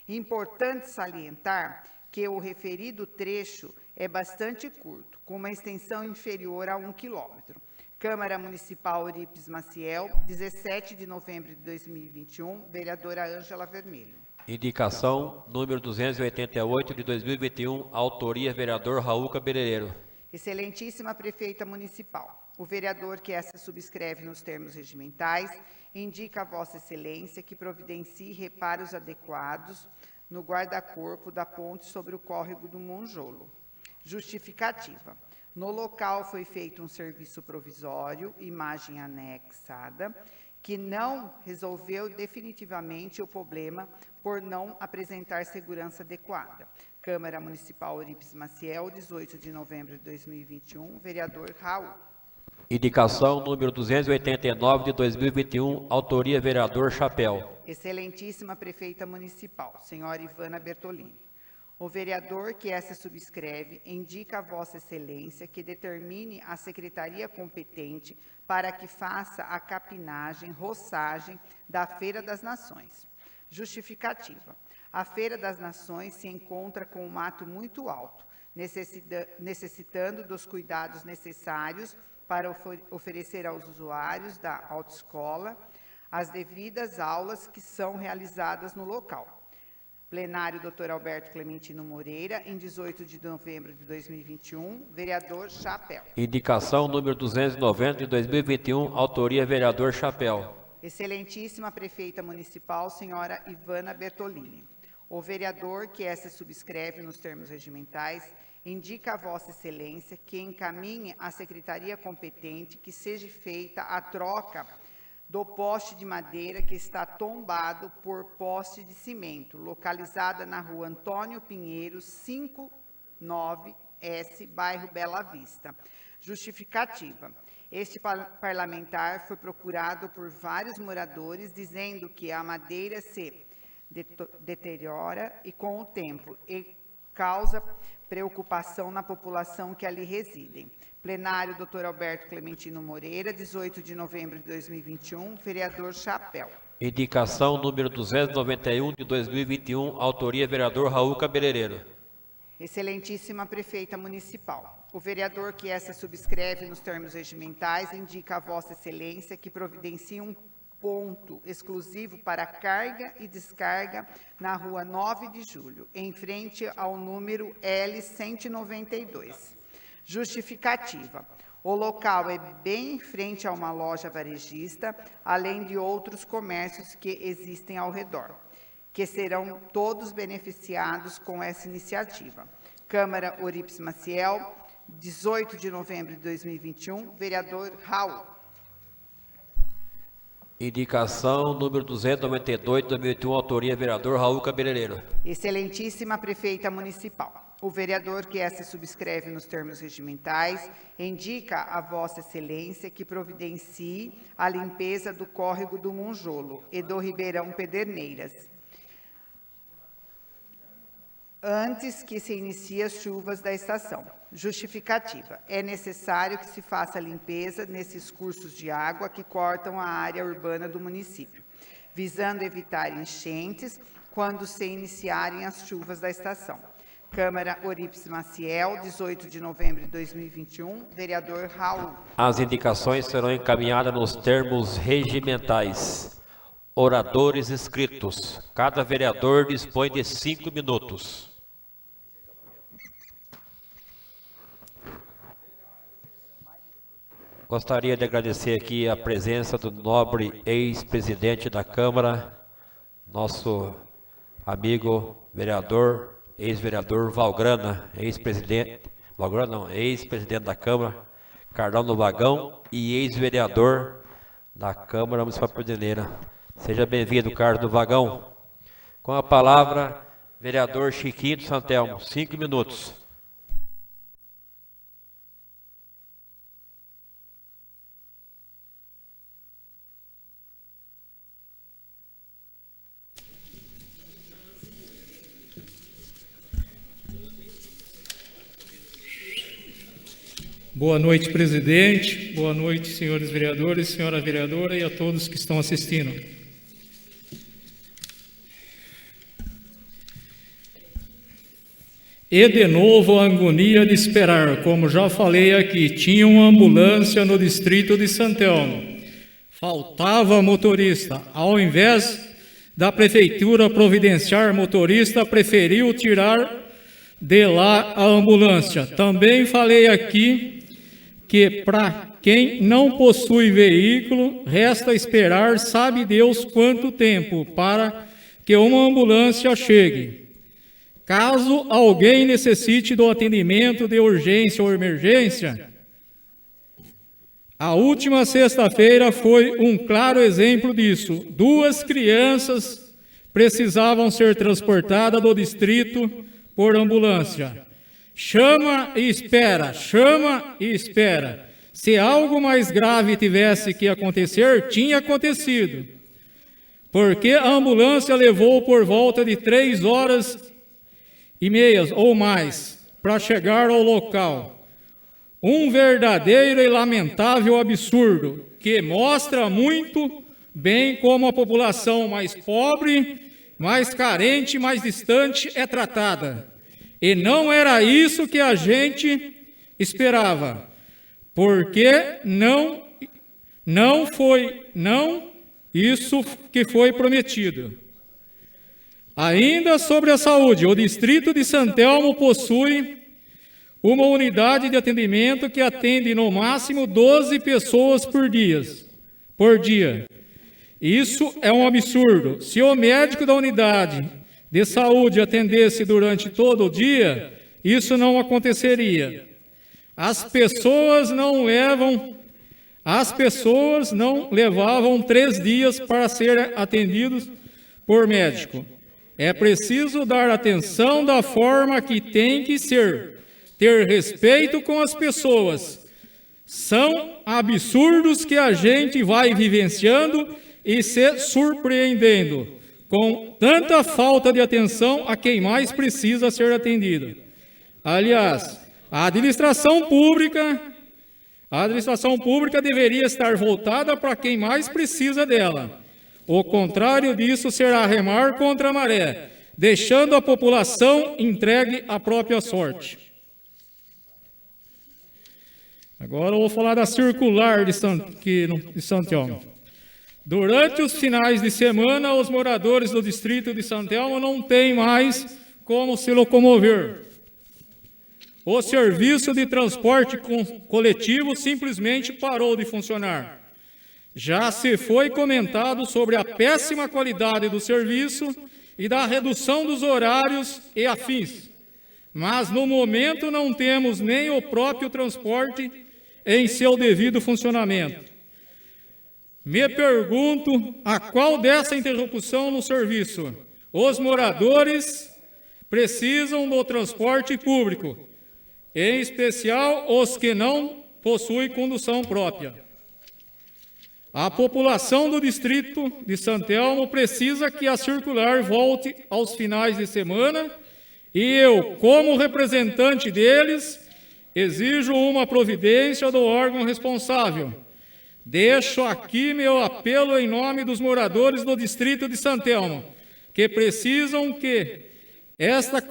Importante salientar que o referido trecho é bastante curto, com uma extensão inferior a 1 quilômetro. Câmara Municipal Eurípides Maciel, 17 de novembro de 2021, vereadora Ângela Vermelho. Indicação número 288 de 2021, autoria vereador Raul Cabeleireiro. Excelentíssima Prefeita Municipal, o vereador que essa subscreve nos termos regimentais indica a Vossa Excelência que providencie reparos adequados no guarda-corpo da ponte sobre o córrego do Monjolo. Justificativa. No local foi feito um serviço provisório, imagem anexada, que não resolveu definitivamente o problema por não apresentar segurança adequada. Câmara Municipal Eurípides Maciel, 18 de novembro de 2021, vereador Raul. Indicação número 289 de 2021, autoria vereador Chapéu. Excelentíssima Prefeita Municipal, senhora Ivana Bertolini. O vereador que essa subscreve indica a Vossa Excelência que determine a secretaria competente para que faça a capinagem, roçagem da Feira das Nações. Justificativa. A Feira das Nações se encontra com um mato muito alto, necessitando dos cuidados necessários para oferecer aos usuários da autoescola as devidas aulas que são realizadas no local. Plenário Dr. Alberto Clementino Moreira, em 18 de novembro de 2021, vereador Chapéu. Indicação número 290 de 2021, autoria vereador Chapéu. Excelentíssima Prefeita Municipal, senhora Ivana Bertolini. O vereador que essa subscreve nos termos regimentais indica a Vossa Excelência que encaminhe à secretaria competente que seja feita a troca do poste de madeira que está tombado por poste de cimento, localizada na rua Antônio Pinheiro, 59S, bairro Bela Vista. Justificativa. Este parlamentar foi procurado por vários moradores, dizendo que a madeira se deteriora e com o tempo e causa preocupação na população que ali residem. Plenário Dr. Alberto Clementino Moreira, 18 de novembro de 2021, vereador Chapéu. Indicação número 291 de 2021, autoria vereador Raul Cabeleireiro. Excelentíssima Prefeita Municipal, o vereador que essa subscreve nos termos regimentais indica a Vossa Excelência que providencie um ponto exclusivo para carga e descarga na rua 9 de julho, em frente ao número L192. Justificativa. O local é bem em frente a uma loja varejista, além de outros comércios que existem ao redor, que serão todos beneficiados com essa iniciativa. Câmara Eurípides Maciel, 18 de novembro de 2021, vereador Raul. Indicação número 292 de 2021, autoria vereador Raul Cabeleireiro. Excelentíssima Prefeita Municipal, o vereador que essa subscreve nos termos regimentais indica a Vossa Excelência que providencie a limpeza do córrego do Monjolo e do Ribeirão Pederneiras, antes que se iniciem as chuvas da estação. Justificativa. É necessário que se faça a limpeza nesses cursos de água que cortam a área urbana do município, visando evitar enchentes quando se iniciarem as chuvas da estação. Câmara Eurípides Maciel, 18 de novembro de 2021, vereador Raul. As indicações serão encaminhadas nos termos regimentais. Oradores inscritos. Cada vereador dispõe de 5 minutos. Gostaria de agradecer aqui a presença do nobre ex-presidente da Câmara, nosso amigo vereador, ex-vereador Valgrana, ex-presidente da Câmara, Carlão do Vagão, e ex-vereador da Câmara Municipal de Pederneiras. Seja bem-vindo, Carlos do Vagão. Com a palavra, vereador Chiquinho de Santelmo, 5 minutos. Boa noite, presidente. Boa noite, senhores vereadores, senhora vereadora e a todos que estão assistindo. E de novo a agonia de esperar, como já falei aqui, tinha uma ambulância no distrito de Santelmo. Faltava motorista. Ao invés da prefeitura providenciar motorista, preferiu tirar de lá a ambulância. Também falei aqui que para quem não possui veículo, resta esperar, sabe Deus quanto tempo, para que uma ambulância chegue. Caso alguém necessite do atendimento de urgência ou emergência, a última sexta-feira foi um claro exemplo disso. 2 crianças precisavam ser transportadas do distrito por ambulância. Chama e espera, chama e espera. Se algo mais grave tivesse que acontecer, tinha acontecido. Porque a ambulância levou por volta de 3h30 ou mais para chegar ao local. Um verdadeiro e lamentável absurdo, que mostra muito bem como a população mais pobre, mais carente, mais distante é tratada. E não era isso que a gente esperava, porque não foi isso que foi prometido. Ainda sobre a saúde, o distrito de Santelmo possui uma unidade de atendimento que atende no máximo 12 pessoas por dia. Isso é um absurdo. Se o médico da unidade de saúde atendesse durante todo o dia, isso não aconteceria. As pessoas não levavam 3 dias para serem atendidos por médico. É preciso dar atenção da forma que tem que ser, ter respeito com as pessoas. São absurdos que a gente vai vivenciando e se surpreendendo com tanta falta de atenção a quem mais precisa ser atendido. Aliás, a administração pública deveria estar voltada para quem mais precisa dela. O contrário disso será remar contra a maré, deixando a população entregue à própria sorte. Agora eu vou falar da circular de Santelmo. Durante os finais de semana, os moradores do distrito de Santelmo não têm mais como se locomover. O serviço de transporte coletivo simplesmente parou de funcionar. Já se foi comentado sobre a péssima qualidade do serviço e da redução dos horários e afins. Mas, no momento, não temos nem o próprio transporte em seu devido funcionamento. Me pergunto a qual dessa interrupção no serviço os moradores precisam do transporte público, em especial os que não possuem condução própria. A população do distrito de Santelmo precisa que a circular volte aos finais de semana e eu, como representante deles, exijo uma providência do órgão responsável. Deixo aqui meu apelo em nome dos moradores do distrito de Santelmo, que precisam que esta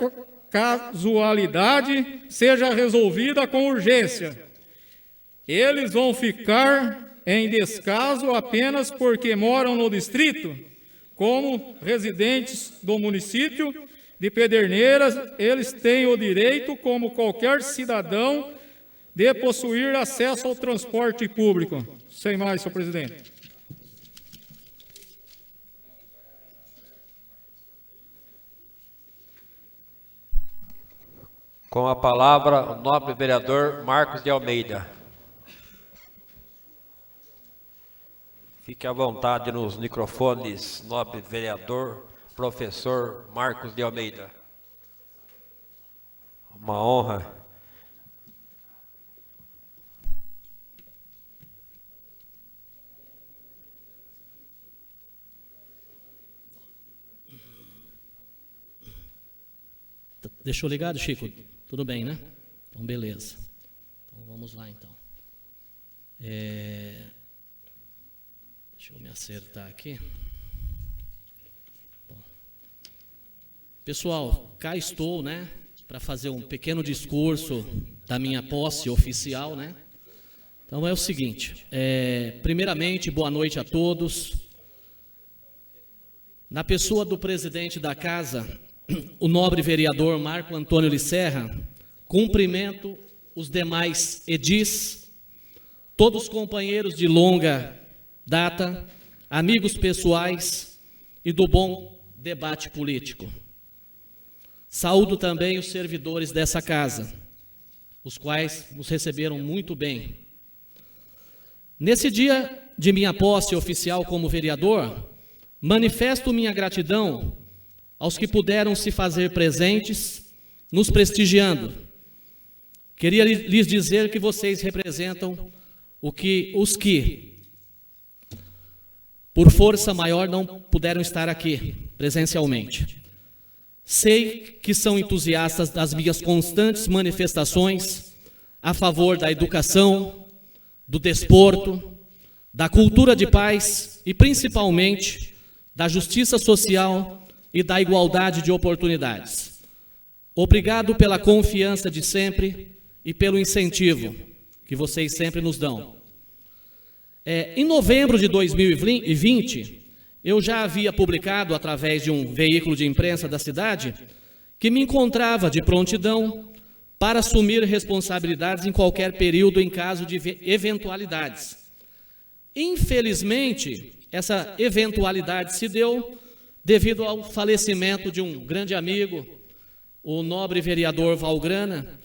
casualidade seja resolvida com urgência. Eles vão ficar em descaso apenas porque moram no distrito, como residentes do município de Pederneiras, eles têm o direito, como qualquer cidadão, de possuir acesso ao transporte público. Sem mais, senhor presidente. Com a palavra, o nobre vereador Marcos de Almeida. Fique à vontade nos microfones, nobre vereador, professor Marcos de Almeida. Uma honra. Deixou ligado, Chico? Tudo bem, né? Então, beleza. Então, vamos lá então. Deixa eu me acertar aqui. Bom. Pessoal, cá estou, né, para fazer um pequeno discurso da minha posse oficial, né? Então é o seguinte, primeiramente, boa noite a todos. Na pessoa do presidente da casa, o nobre vereador Marco Antônio Lisserra, cumprimento os demais edis, todos companheiros de longa data, amigos pessoais e do bom debate político. Saúdo também os servidores dessa casa, os quais nos receberam muito bem. Nesse dia de minha posse oficial como vereador, manifesto minha gratidão aos que puderam se fazer presentes, nos prestigiando. Queria lhes dizer que vocês representam os que, por força maior, não puderam estar aqui presencialmente. Sei que são entusiastas das minhas constantes manifestações a favor da educação, do desporto, da cultura de paz e, principalmente, da justiça social e da igualdade de oportunidades. Obrigado pela confiança de sempre e pelo incentivo que vocês sempre nos dão. Em novembro de 2020, eu já havia publicado, através de um veículo de imprensa da cidade, que me encontrava de prontidão para assumir responsabilidades em qualquer período em caso de eventualidades. Infelizmente, essa eventualidade se deu devido ao falecimento de um grande amigo, o nobre vereador Valgrana.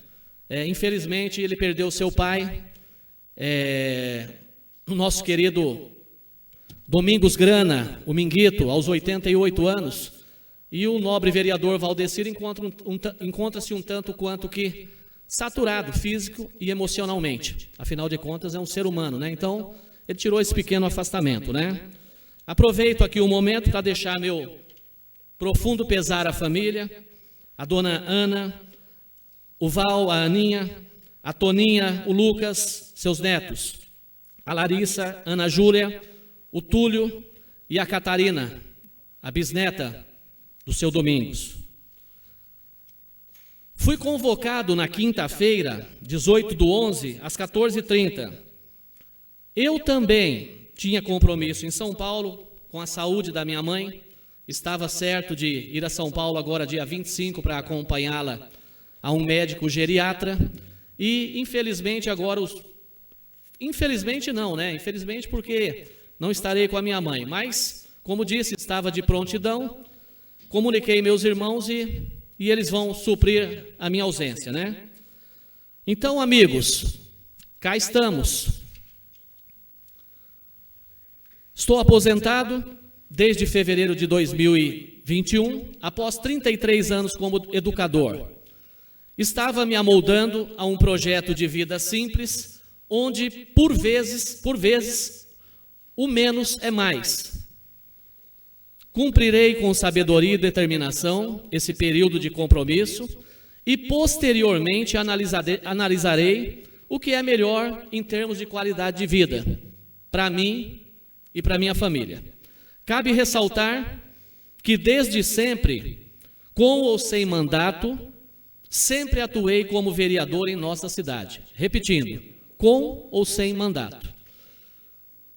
Infelizmente, ele perdeu seu pai, o nosso querido Domingos Grana, o Minguito, aos 88 anos, e o nobre vereador Valdecir encontra-se um tanto quanto que saturado físico e emocionalmente. Afinal de contas, é um ser humano, né? Então, ele tirou esse pequeno afastamento, né? Aproveito aqui o momento para deixar meu profundo pesar à família, a dona Ana, o Val, a Aninha, a Toninha, o Lucas, seus netos, a Larissa, Ana Júlia, o Túlio e a Catarina, a bisneta do seu Domingos. Fui convocado na quinta-feira, 18/11, às 14h30. Eu também tinha compromisso em São Paulo com a saúde da minha mãe. Estava certo de ir a São Paulo agora, dia 25, para acompanhá-la a um médico geriatra. E, infelizmente, agora Infelizmente não, né? Infelizmente porque não estarei com a minha mãe. Mas, como disse, estava de prontidão. Comuniquei meus irmãos e eles vão suprir a minha ausência, né? Então, amigos, cá estamos. Estou aposentado desde fevereiro de 2021, após 33 anos como educador. Estava me amoldando a um projeto de vida simples, onde, por vezes, o menos é mais. Cumprirei com sabedoria e determinação esse período de compromisso e, posteriormente, analisarei o que é melhor em termos de qualidade de vida, para mim e para minha família. Cabe ressaltar que, desde sempre, com ou sem mandato, sempre atuei como vereador em nossa cidade. Repetindo, com ou sem mandato.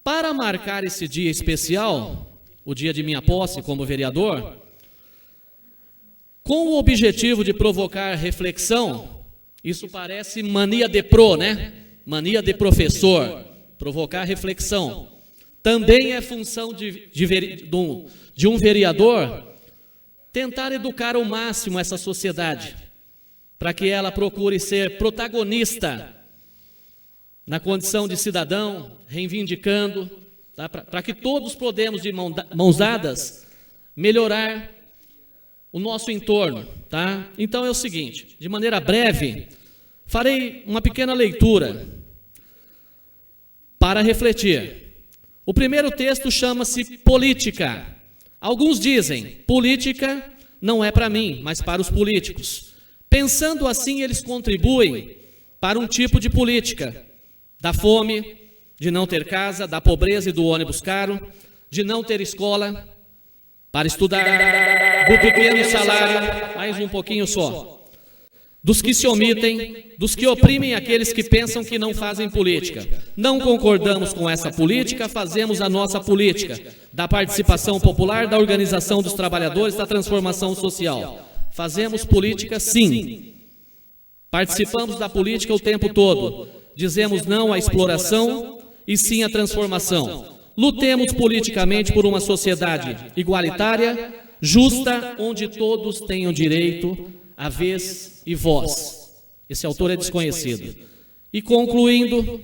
Para marcar esse dia especial, o dia de minha posse como vereador, com o objetivo de provocar reflexão, isso parece mania de pro, né? Mania de professor, provocar reflexão. Também é função de um vereador tentar educar ao máximo essa sociedade, para que ela procure ser protagonista na condição de cidadão, reivindicando, tá? Para que todos podemos, de mãos dadas, melhorar o nosso entorno. Tá? Então é o seguinte, de maneira breve, farei uma pequena leitura para refletir. O primeiro texto chama-se Política. Alguns dizem, política não é para mim, mas para os políticos. Pensando assim, eles contribuem para um tipo de política, da fome, de não ter casa, da pobreza e do ônibus caro, de não ter escola para estudar, do pequeno salário, mais um pouquinho só, dos que se omitem, dos que oprimem aqueles que pensam que não fazem política. Não concordamos com essa política, fazemos a nossa política, da participação popular, da organização dos trabalhadores, da transformação social. Fazemos política, sim. Participamos da política o tempo todo. Dizemos não à exploração e sim à transformação. Lutemos politicamente por uma sociedade igualitária, justa, onde todos tenham direito a vez e voz. Esse autor é desconhecido. E concluindo,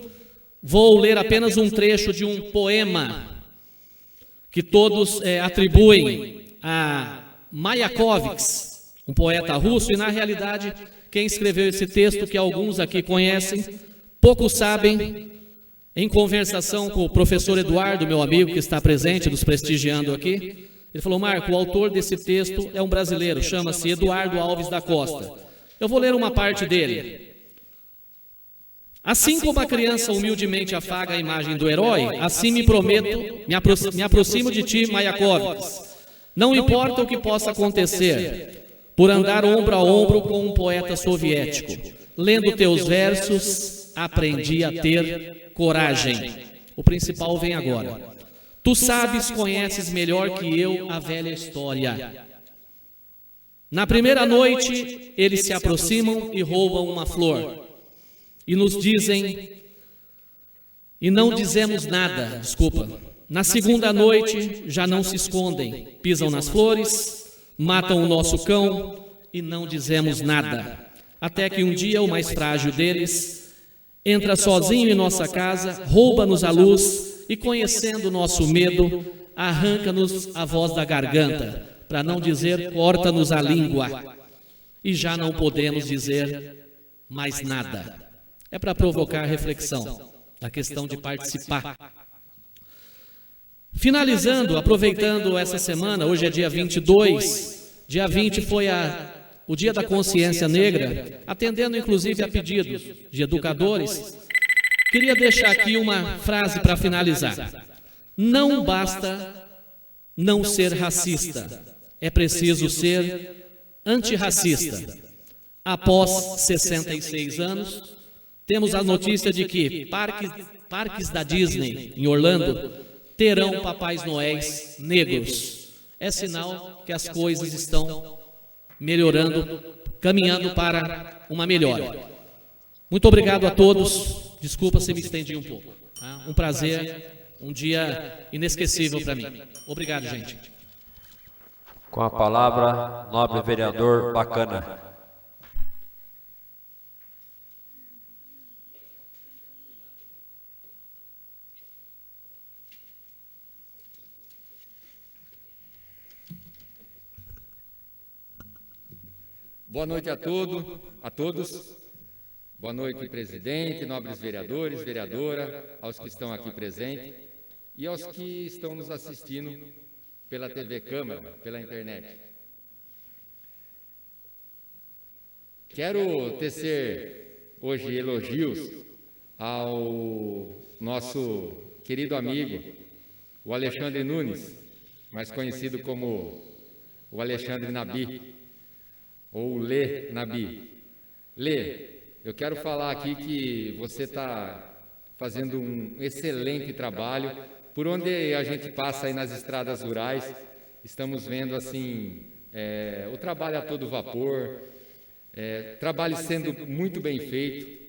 vou ler apenas um trecho de um poema que todos atribuem a Mayakovsky, um poeta russo, e na realidade quem escreveu esse texto, que alguns aqui conhecem, poucos sabem. Em conversação com o professor Eduardo, meu amigo que está presente, nos prestigiando aqui, ele falou: Marco, o autor desse texto é um brasileiro, chama-se Eduardo Alves da Costa. Eu vou ler uma parte dele. Assim como a criança humildemente afaga a imagem do herói, assim me prometo, me aproximo de ti, Mayakovsky. Não importa o que possa acontecer, por andar ombro a ombro com um poeta soviético. Lendo teus versos, aprendi a ter coragem. O principal vem agora. Tu sabes, conheces melhor que eu a velha história. Na primeira noite, eles se aproximam e roubam uma flor. E nos dizem, e não dizemos nada, desculpa. Na segunda noite, já não se escondem, pisam nas flores, matam o nosso cão e não dizemos nada. Até que um dia o mais frágil deles entra sozinho em nossa casa, rouba-nos a luz e, conhecendo o nosso medo, arranca-nos a voz da garganta, para não dizer corta-nos a língua. E já não podemos dizer mais nada. É para provocar reflexão da questão de participar. Finalizando, aproveitando essa semana, hoje é dia 22, dia 20 foi o Dia da Consciência Negra, atendendo inclusive a pedidos de educadores, queria deixar aqui uma frase para finalizar. Não basta não ser racista, é preciso ser antirracista. Após 66 anos, temos a notícia de que parques da Disney, em Orlando, terão Papais Noéis negros. É sinal que as coisas estão melhorando, caminhando para uma melhora. Muito obrigado a todos. Desculpa se me estendi um pouco. Tá? Um prazer, um dia inesquecível para mim. Obrigado, gente. Com a palavra, nobre vereador Bacana. Boa noite a todos. Boa noite, presidente, nobres vereadores, vereadora, aos que estão aqui presentes e aos que estão nos assistindo pela TV Câmara, pela internet. Quero tecer hoje elogios ao nosso querido amigo, o Alexandre Nunes, mais conhecido como o Alexandre Nabi, ou Lê Nabi. Lê, eu quero falar aqui que você está fazendo um excelente trabalho. Por onde a gente passa aí nas estradas rurais, estamos vendo assim, o trabalho a todo vapor, trabalho sendo muito bem feito.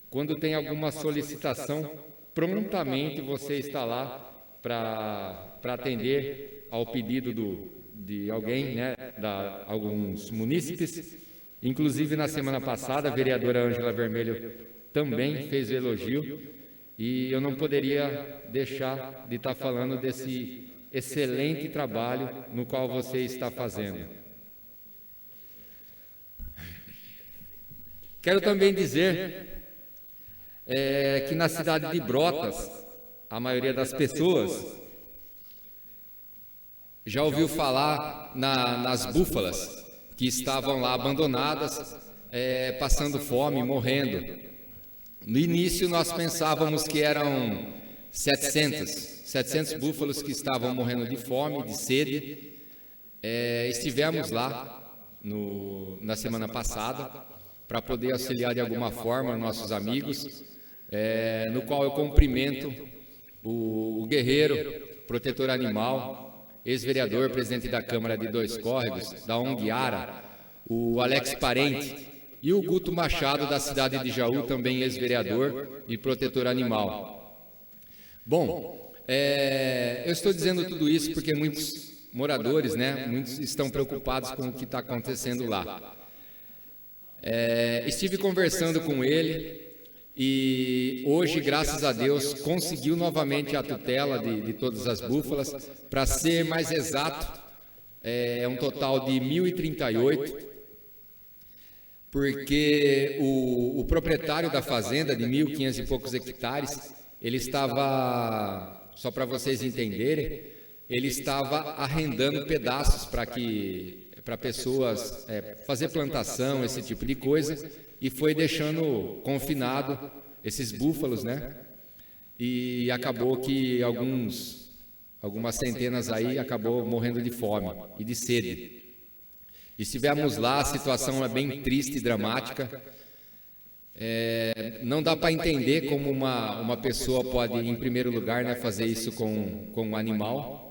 Quando tem alguma solicitação, prontamente você está lá para atender ao pedido de alguém, né, alguns munícipes. Inclusive, na semana passada, a vereadora Ângela Vermelho também fez o elogio, e eu não poderia deixar de estar falando desse excelente trabalho no qual você está fazendo. Quero também dizer que na cidade de Brotas, a maioria das pessoas já ouviu falar nas búfalas que estavam lá abandonadas, passando fome, morrendo. No início nós pensávamos que eram 700 búfalos que estavam morrendo de fome, de sede. Estivemos lá na semana passada para poder auxiliar de alguma forma nossos amigos, no qual eu cumprimento o guerreiro, protetor animal, ex-vereador, presidente da Câmara de Dois Córregos, da ONG Ara, o Alex Parente, e o Guto Machado, da cidade de Jaú, também ex-vereador e protetor animal. Bom, eu estou dizendo tudo isso porque muitos moradores, muitos estão preocupados com o que está acontecendo lá. Estive conversando com ele e hoje, graças a Deus, conseguiu novamente a tutela de todas as búfalas. Para ser mais exato, é um total de 1.038, porque o proprietário da fazenda, de 1.500 e poucos hectares, ele estava, só para vocês entenderem, ele estava arrendando pedaços para pessoas fazer plantação, esse tipo de coisa, e foi deixando confinado esses búfalos, e acabou que algumas centenas aí acabou morrendo de fome e de sede. Estivemos lá, a situação é bem triste e dramática. Não dá para entender como uma pessoa pode, em primeiro lugar, fazer isso com um animal.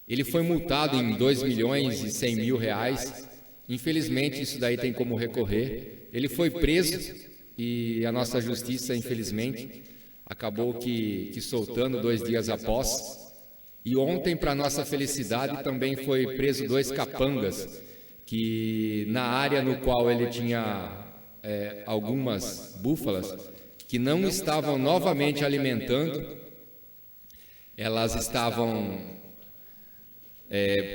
Ele foi multado em R$2.100.000. Infelizmente, isso daí tem como recorrer. Ele foi preso e a nossa justiça, infelizmente, acabou que soltando 2 dias após. E ontem, para nossa felicidade, também foi preso 2 capangas, que na área no qual ele tinha algumas búfalas, que não estavam novamente alimentando, elas estavam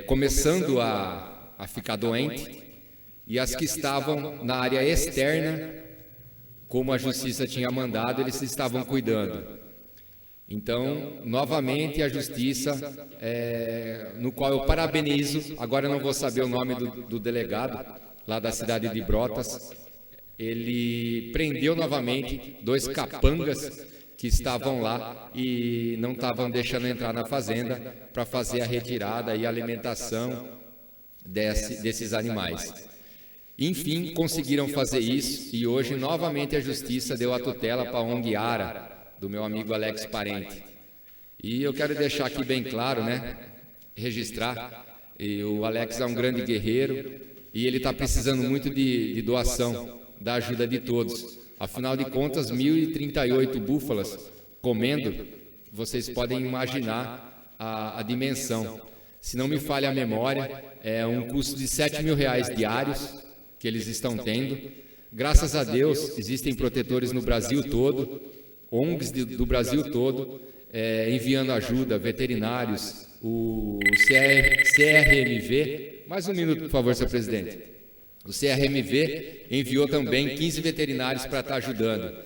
começando a ficar doente, e as que estavam na área externa, como a justiça tinha mandado, eles estavam cuidando. Então, novamente, a justiça, no qual eu parabenizo, agora eu não vou saber o nome do delegado, lá da cidade de Brotas, ele prendeu novamente 2 capangas que estavam lá e não estavam deixando entrar na fazenda para fazer a retirada e a alimentação desses animais. Enfim, conseguiram fazer isso e hoje novamente a justiça deu a tutela para a ONG Ara, do meu amigo Alex Parente. E eu quero deixar aqui bem claro, registrar, e o Alex é um grande guerreiro e ele está precisando muito de doação, da ajuda de todos. Afinal de contas, 1.038 búfalas comendo, vocês podem imaginar a dimensão. Se não me falha a memória, é um custo de R$7.000 diários que eles estão tendo. Graças a Deus, existem protetores no Brasil todo, ONGs do Brasil todo, enviando ajuda, veterinários, o CRMV, mais um minuto, por favor, senhor presidente. O CRMV enviou também 15 veterinários para estar ajudando.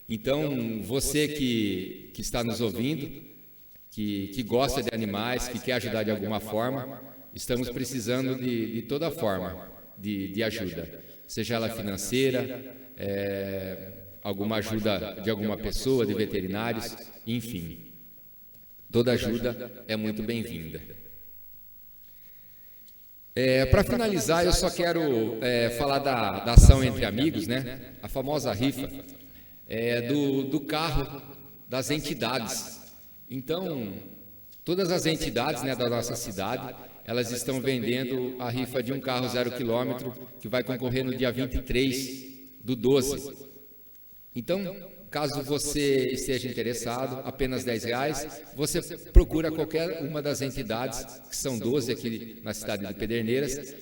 Então, você que está nos ouvindo, que gosta de animais, que quer ajudar de alguma forma, estamos precisando de toda forma de ajuda, seja ela financeira, alguma ajuda de alguma pessoa, de veterinários, enfim. Toda ajuda é muito bem-vinda. Para finalizar, eu só quero falar da ação entre amigos, a famosa rifa do carro das entidades. Então, todas as entidades da nossa cidade, elas estão vendendo a rifa de um carro 0 km, que vai concorrer no dia 23/12. Então, caso você esteja interessado, apenas R$10, você procura qualquer uma das entidades, que são 12 aqui na cidade de Pederneiras,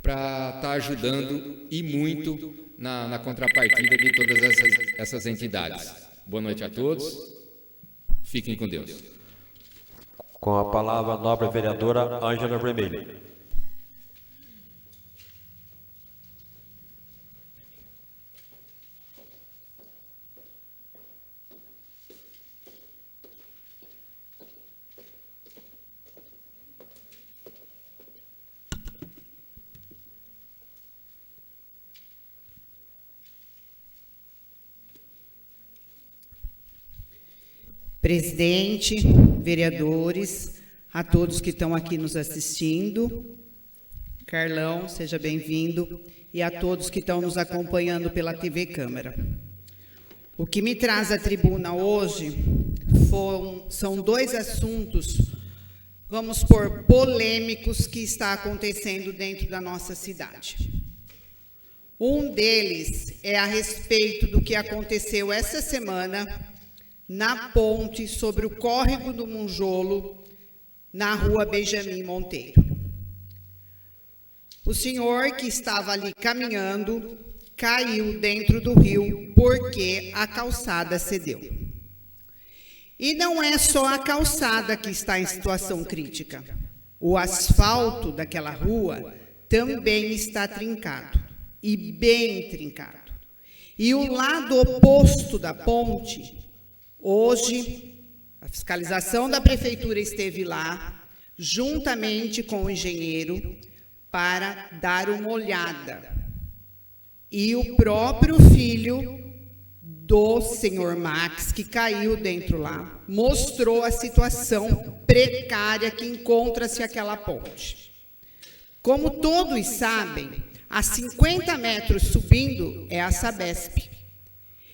para estar ajudando e muito na contrapartida de todas essas entidades. Boa noite a todos, fiquem com Deus. Com a palavra, a nobre vereadora Ângela Vermelho. presidente, vereadores, a todos que estão aqui nos assistindo. Carlão, seja bem-vindo. E a todos que estão nos acompanhando pela TV Câmara. O que me traz à tribuna hoje são dois assuntos, vamos pôr, polêmicos que está acontecendo dentro da nossa cidade. Um deles é a respeito do que aconteceu essa semana na ponte sobre o córrego do Monjolo, na rua Benjamin Monteiro. O senhor que estava ali caminhando caiu dentro do rio porque a calçada cedeu. E não é só a calçada que está em situação crítica. O asfalto daquela rua também está trincado, e bem trincado. E o lado oposto da ponte, hoje, a fiscalização da prefeitura esteve lá, juntamente com o engenheiro, para dar uma olhada. E o próprio filho do senhor Max, que caiu dentro lá, mostrou a situação precária que encontra-se aquela ponte. Como todos sabem, a 50 metros subindo é a Sabesp.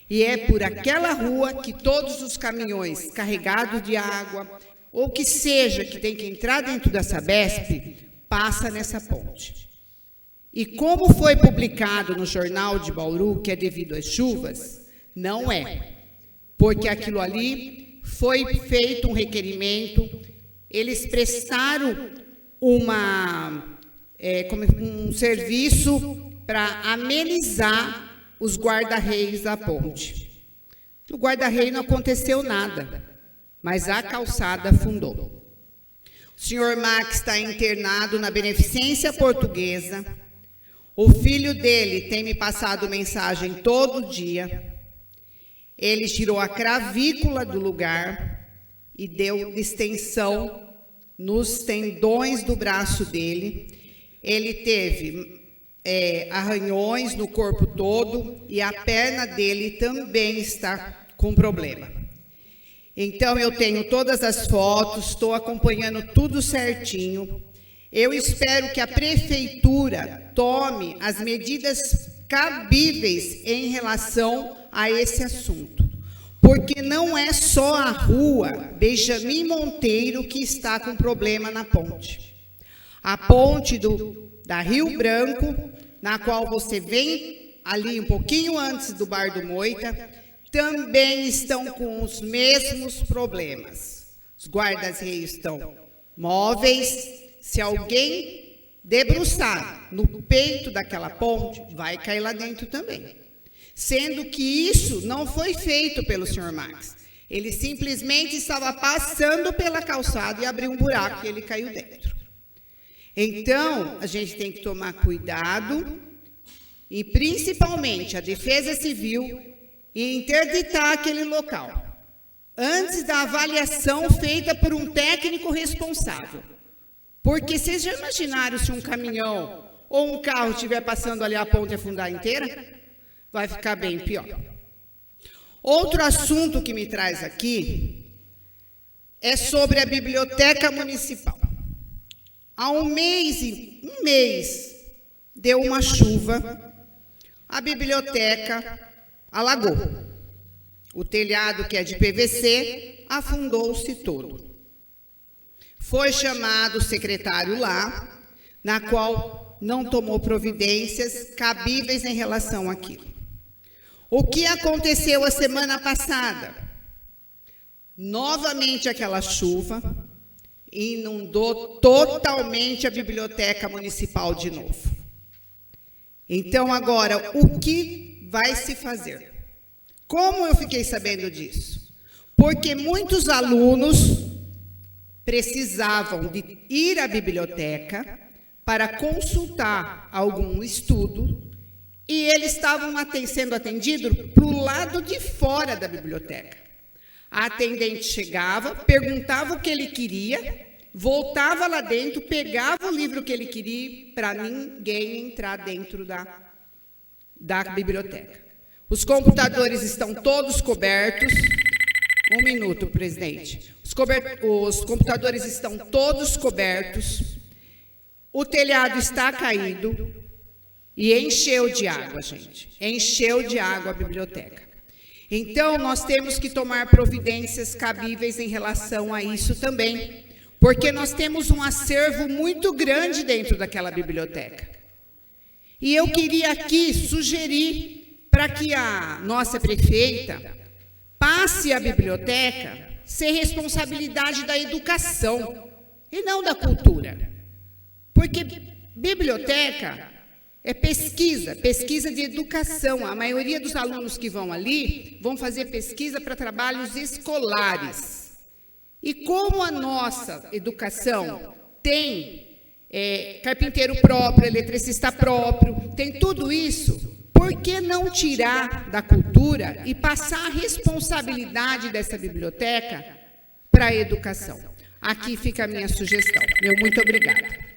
E é por aquela rua que todos os caminhões carregados de água, ou que seja que tem que entrar dentro da Sabesp, passa nessa ponte. E como foi publicado no jornal de Bauru, que é devido às chuvas, não é. Porque aquilo ali foi feito um requerimento, eles prestaram um serviço para amenizar os guarda-reios da ponte. No guarda-reio não aconteceu nada, mas a calçada afundou. O senhor Max está internado na Beneficência Portuguesa. O filho dele tem me passado mensagem todo dia. Ele tirou a cravícula do lugar e deu distensão nos tendões do braço dele. Ele teve arranhões no corpo todo e a perna dele também está com problema. Então, eu tenho todas as fotos, estou acompanhando tudo certinho. Eu espero que a prefeitura tome as medidas cabíveis em relação a esse assunto. Porque não é só a rua Benjamin Monteiro que está com problema na ponte. A ponte da Rio Branco, na qual você vem ali um pouquinho antes do Bar do Moita, também estão com os mesmos problemas. Os guarda-reios estão móveis. Se alguém debruçar no peito daquela ponte, vai cair lá dentro também. Sendo que isso não foi feito pelo senhor Max. Ele simplesmente estava passando pela calçada e abriu um buraco e ele caiu dentro. Então, a gente tem que tomar cuidado e, principalmente, a Defesa Civil e interditar aquele local, antes da avaliação feita por um técnico responsável. Porque vocês já imaginaram se um caminhão ou um carro estiver passando ali a ponte e afundar inteira? Vai ficar bem pior. Outro assunto que me traz aqui é sobre a Biblioteca Municipal. Há um mês, deu uma chuva, a biblioteca alagou. O telhado, que é de PVC, afundou-se todo. Foi chamado o secretário lá, na qual não tomou providências cabíveis em relação àquilo. O que aconteceu a semana passada? Novamente aquela chuva inundou totalmente a Biblioteca Municipal de novo. Então, agora, o que vai se fazer? Como eu fiquei sabendo disso? Porque muitos alunos precisavam de ir à biblioteca para consultar algum estudo e eles estavam sendo atendidos para o lado de fora da biblioteca. A atendente chegava, perguntava o que ele queria, voltava lá dentro, pegava o livro que ele queria para ninguém entrar dentro da biblioteca. Os computadores estão todos cobertos, Um minuto, presidente. Os computadores estão todos cobertos, o telhado está caído e encheu de água, gente. Encheu de água a biblioteca. Então, nós temos que tomar providências cabíveis em relação a isso também, porque nós temos um acervo muito grande dentro daquela biblioteca. E eu queria aqui sugerir para que a nossa prefeita passe a biblioteca ser responsabilidade da educação e não da cultura. Porque biblioteca é pesquisa de educação. A maioria dos alunos que vão ali vão fazer pesquisa para trabalhos escolares. E como a nossa educação tem carpinteiro próprio, eletricista próprio, tem tudo isso, por que não tirar da cultura e passar a responsabilidade dessa biblioteca para a educação? Aqui fica a minha sugestão. Meu muito obrigada.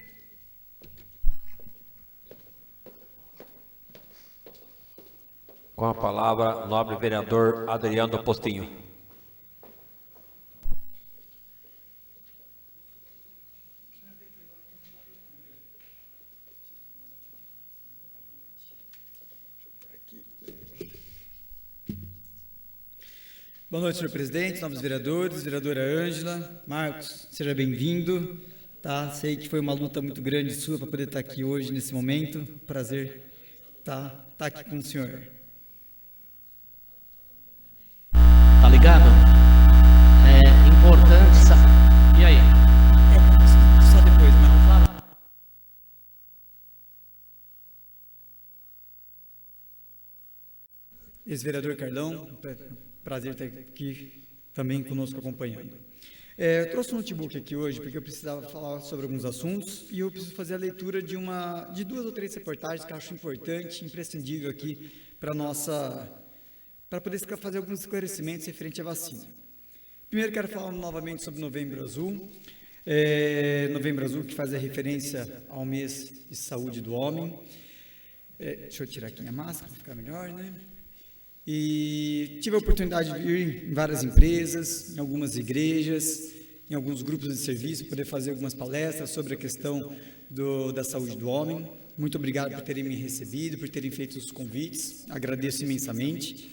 Com a palavra, nobre vereador Adriano Postinho. Boa noite, senhor presidente, novos vereadores, vereadora Ângela, Marcos, seja bem-vindo. Tá? Sei que foi uma luta muito grande sua para poder estar aqui hoje, nesse momento. Prazer estar aqui com o senhor. Tá ligado? É importante saber. E aí? Só depois, mas não fala. Ex-vereador Carlão, prazer estar aqui também conosco acompanhando. Eu trouxe um notebook aqui hoje porque eu precisava falar sobre alguns assuntos e eu preciso fazer a leitura de 2 ou 3 reportagens que eu acho importante, imprescindível aqui para poder fazer alguns esclarecimentos referente à vacina. Primeiro, quero falar novamente sobre Novembro Azul. Novembro Azul, que faz a referência ao mês de saúde do homem. Deixa eu tirar aqui a máscara para ficar melhor, né? E tive a oportunidade de vir em várias empresas, em algumas igrejas, em alguns grupos de serviço, poder fazer algumas palestras sobre a questão da saúde do homem. Muito obrigado por terem me recebido, por terem feito os convites, agradeço imensamente.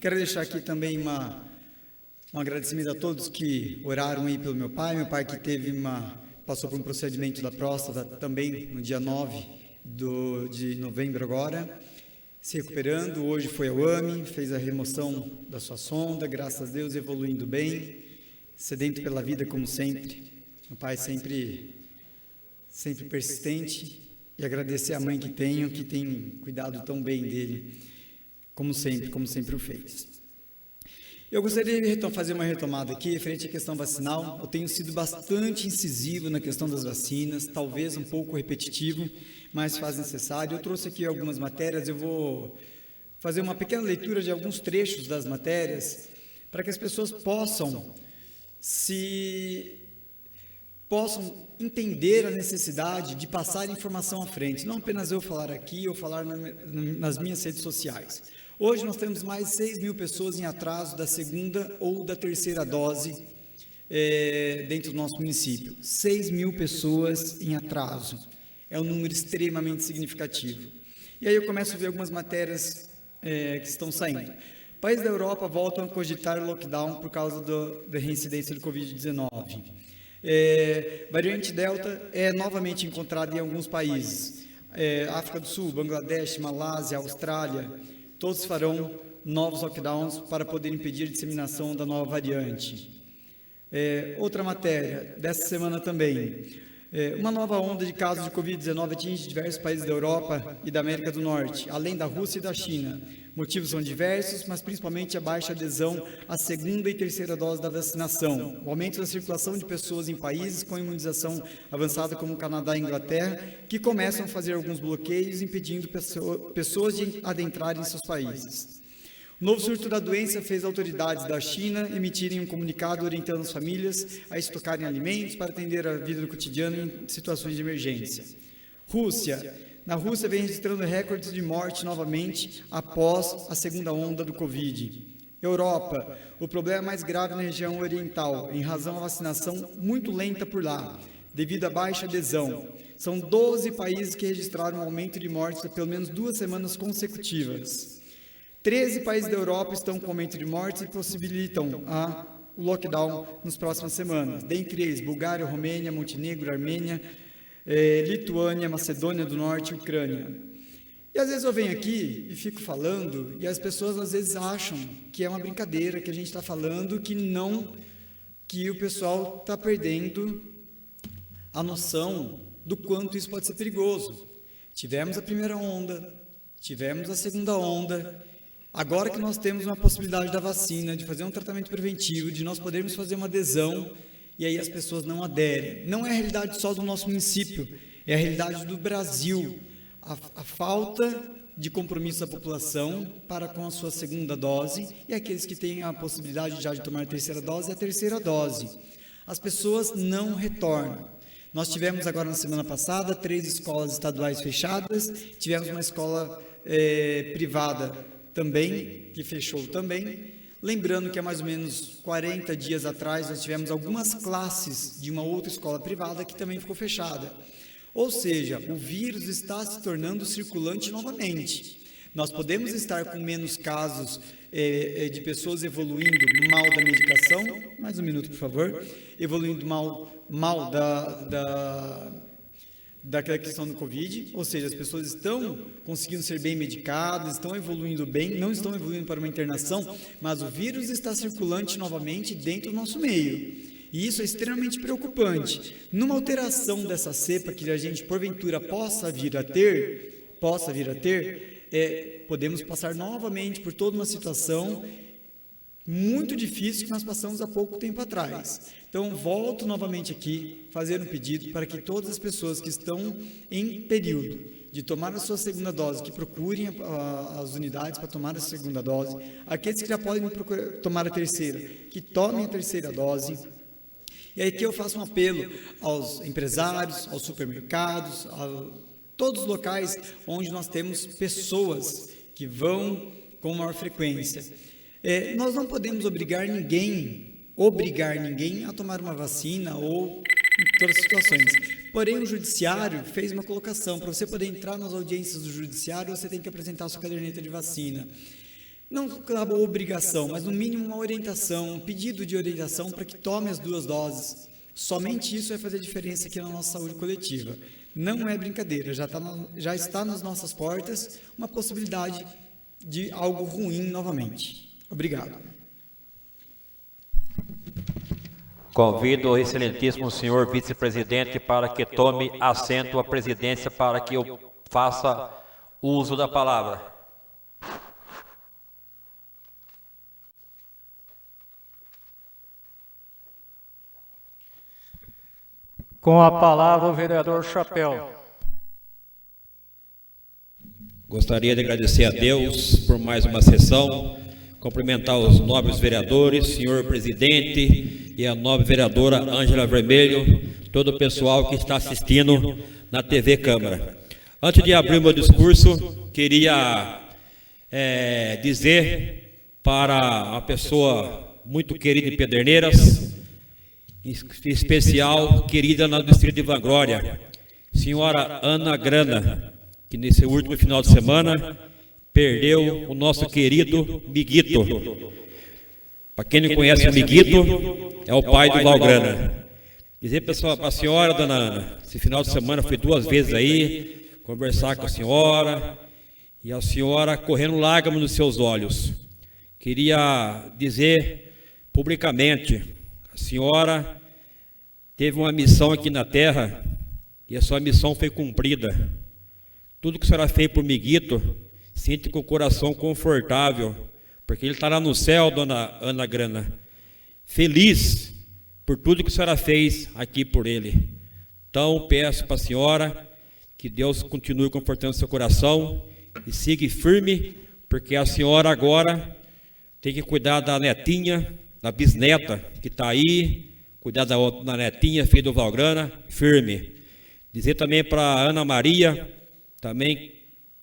Quero deixar aqui também um agradecimento a todos que oraram aí pelo meu pai que passou por um procedimento da próstata também no dia 9 de novembro agora, se recuperando. Hoje foi ao AME, fez a remoção da sua sonda, graças a Deus, evoluindo bem, sedento pela vida como sempre. Meu pai sempre persistente, e agradecer a mãe que tem cuidado tão bem dele, como sempre o fez. Eu gostaria de fazer uma retomada aqui, referente à questão vacinal. Eu tenho sido bastante incisivo na questão das vacinas, talvez um pouco repetitivo, mas faz necessário. Eu trouxe aqui algumas matérias, eu vou fazer uma pequena leitura de alguns trechos das matérias, para que as pessoas possam entender a necessidade de passar informação à frente, não apenas eu falar aqui ou falar nas minhas redes sociais. Hoje nós temos mais de 6 mil pessoas em atraso da segunda ou da terceira dose dentro do nosso município. 6 mil pessoas em atraso. É um número extremamente significativo. E aí eu começo a ver algumas matérias que estão saindo. Países da Europa voltam a cogitar o lockdown por causa da reincidência do Covid-19. Variante Delta é novamente encontrada em alguns países. África do Sul, Bangladesh, Malásia, Austrália, todos farão novos lockdowns para poder impedir a disseminação da nova variante. Outra matéria, dessa semana também. Uma nova onda de casos de Covid-19 atinge diversos países da Europa e da América do Norte, além da Rússia e da China. Motivos são diversos, mas principalmente a baixa adesão à segunda e terceira dose da vacinação, o aumento da circulação de pessoas em países com imunização avançada como o Canadá e a Inglaterra, que começam a fazer alguns bloqueios, impedindo pessoas de adentrarem em seus países. O novo surto da doença fez autoridades da China emitirem um comunicado orientando as famílias a estocarem alimentos para atender a vida do cotidiano em situações de emergência. Na Rússia vem registrando recordes de morte novamente após a segunda onda do Covid. Europa, o problema é mais grave na região oriental, em razão à vacinação muito lenta por lá, devido à baixa adesão. São 12 países que registraram um aumento de mortes há pelo menos 2 semanas consecutivas. 13 países da Europa estão com aumento de mortes e possibilitam o lockdown nas próximas semanas. Dentre eles, Bulgária, Romênia, Montenegro, Armênia, Lituânia, Macedônia do Norte e Ucrânia. E às vezes eu venho aqui e fico falando, e as pessoas às vezes acham que é uma brincadeira, que a gente está falando, que o pessoal está perdendo a noção do quanto isso pode ser perigoso. Tivemos a primeira onda, tivemos a segunda onda, agora que nós temos uma possibilidade da vacina, de fazer um tratamento preventivo, de nós podermos fazer uma adesão, e aí as pessoas não aderem. Não é a realidade só do nosso município, é a realidade do Brasil. A falta de compromisso da população para com a sua segunda dose, e aqueles que têm a possibilidade já de tomar a terceira dose, As pessoas não retornam. Nós tivemos agora na semana passada 3 escolas estaduais fechadas, tivemos uma escola privada também, que fechou também. Lembrando que há mais ou menos 40 dias atrás nós tivemos algumas classes de uma outra escola privada que também ficou fechada. Ou seja, o vírus está se tornando circulante novamente. Nós podemos estar com menos casos de pessoas evoluindo mal da medicação, mais um minuto, por favor, evoluindo mal daquela questão do Covid, ou seja, as pessoas estão conseguindo ser bem medicadas, estão evoluindo bem, não estão evoluindo para uma internação, mas o vírus está circulante novamente dentro do nosso meio. E isso é extremamente preocupante. Numa alteração dessa cepa que a gente, porventura, possa vir a ter, podemos passar novamente por toda uma situação muito difícil que nós passamos há pouco tempo atrás. Então, volto novamente aqui, fazer um pedido para que todas as pessoas que estão em período de tomar a sua segunda dose, que procurem as unidades para tomar a segunda dose, aqueles que já podem tomar a terceira, que tomem a terceira dose. E aí aqui eu faço um apelo aos empresários, aos supermercados, a todos os locais onde nós temos pessoas que vão com maior frequência. Nós não podemos obrigar ninguém a tomar uma vacina ou em todas as situações. Porém, o judiciário fez uma colocação, para você poder entrar nas audiências do judiciário, você tem que apresentar a sua caderneta de vacina. Não cabe obrigação, mas no mínimo uma orientação, um pedido de orientação para que tome as 2 doses. Somente isso vai fazer diferença aqui na nossa saúde coletiva. Não é brincadeira, já está nas nossas portas uma possibilidade de algo ruim novamente. Obrigado. Convido o excelentíssimo senhor vice-presidente para que tome assento à presidência para que eu faça uso da palavra. Com a palavra o vereador Chapéu. Gostaria de agradecer a Deus por mais uma sessão, cumprimentar os nobres vereadores, senhor presidente e a nobre vereadora Ângela Vermelho, todo o pessoal que está assistindo na TV Câmara. Antes de abrir o meu discurso, queria dizer para uma pessoa muito querida em Pederneiras, em especial querida no distrito de Vanglória, senhora Ana Grana, que nesse último final de semana perdeu o nosso querido Miguito. Para quem não conhece o Miguito, é o pai do Valgrana. Dizer para a senhora, dona Ana, esse final de semana fui 2 vezes aí, conversar com a senhora, e a senhora correndo lágrimas nos seus olhos. Queria dizer publicamente, a senhora teve uma missão aqui na terra, e a sua missão foi cumprida. Tudo que a senhora fez por Miguito, sinta com o coração confortável, porque ele está lá no céu, dona Ana Grana, feliz por tudo que a senhora fez aqui por ele. Então, peço para a senhora que Deus continue confortando seu coração e siga firme, porque a senhora agora tem que cuidar da netinha, da bisneta que está aí, cuidar da netinha, filha do Valgrana, firme. Dizer também para a Ana Maria, também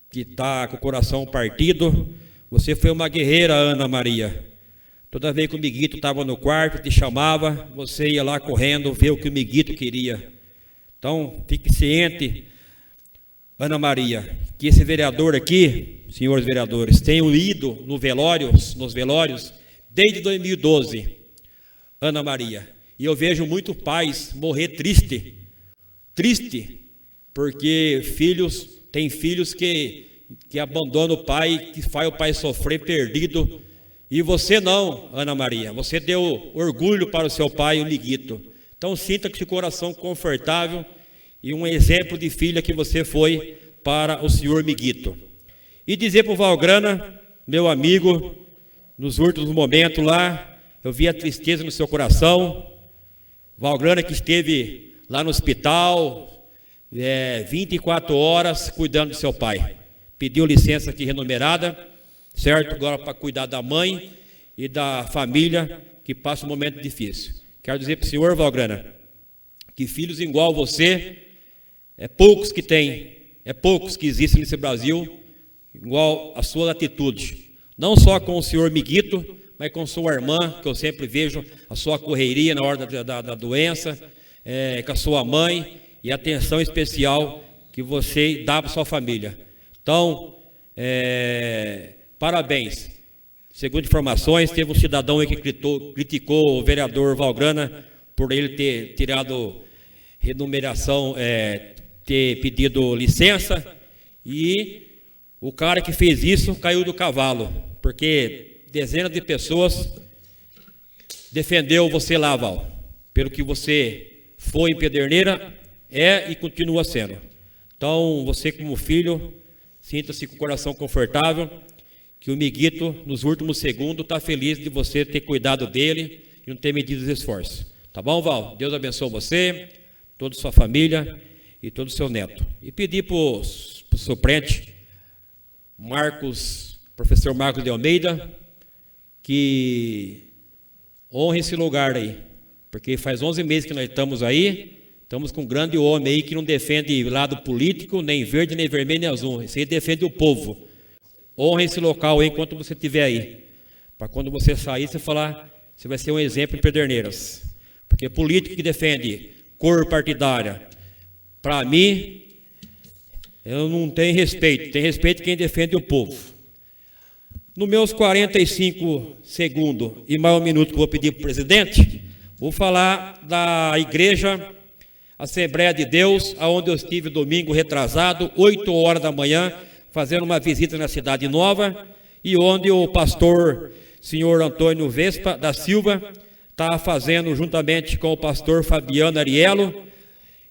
que está com o coração partido, você foi uma guerreira, Ana Maria, Toda vez que o Miguito estava no quarto, te chamava, você ia lá correndo ver o que o Miguito queria. Então, fique ciente, Ana Maria, que esse vereador aqui, senhores vereadores, tenham ido nos velórios, desde 2012, Ana Maria. E eu vejo muitos pais morrer triste, porque tem filhos que abandonam o pai, que faz o pai sofrer perdido. E você não, Ana Maria, você deu orgulho para o seu pai, o Miguito. Então sinta que esse coração confortável e um exemplo de filha que você foi para o senhor Miguito. E dizer para o Valgrana, meu amigo, nos últimos momentos lá, eu vi a tristeza no seu coração. Valgrana que esteve lá no hospital, 24 horas cuidando do seu pai. Pediu licença aqui remunerada, certo? Agora para cuidar da mãe e da família que passa um momento difícil. Quero dizer para o senhor, Valgrana, que filhos igual você, poucos que tem, poucos que existem nesse Brasil, igual a sua atitude. Não só com o senhor Miguito, mas com sua irmã, que eu sempre vejo a sua correria na hora da doença, com a sua mãe, e a atenção especial que você dá para sua família. Então, parabéns. Segundo informações, teve um cidadão aí que criticou o vereador Valgrana por ele ter tirado renumeração, ter pedido licença, e o cara que fez isso caiu do cavalo, porque dezenas de pessoas defendeu você lá, Val, pelo que você foi em Pederneira, e continua sendo. Então, você como filho, sinta-se com o coração confortável, que o Miguito, nos últimos segundos, está feliz de você ter cuidado dele e não ter medido os esforços. Tá bom, Val? Deus abençoe você, toda a sua família e todo o seu neto. E pedir para o suplente, professor Marcos de Almeida, que honre esse lugar aí, porque faz 11 meses que nós estamos aí, estamos com um grande homem aí que não defende lado político, nem verde, nem vermelho, nem azul, esse aí defende o povo. Honre esse local aí enquanto você estiver aí, para quando você sair, você falar, você vai ser um exemplo em Pederneiras, porque político que defende cor partidária, para mim, eu não tenho respeito, tem respeito quem defende o povo. Nos meus 45 segundos e mais um minuto que eu vou pedir para o presidente, vou falar da igreja Assembleia de Deus, onde eu estive domingo retrasado, 8 horas da manhã, fazendo uma visita na Cidade Nova, e onde o pastor senhor Antônio Vespa da Silva está fazendo, juntamente com o pastor Fabiano Arielo,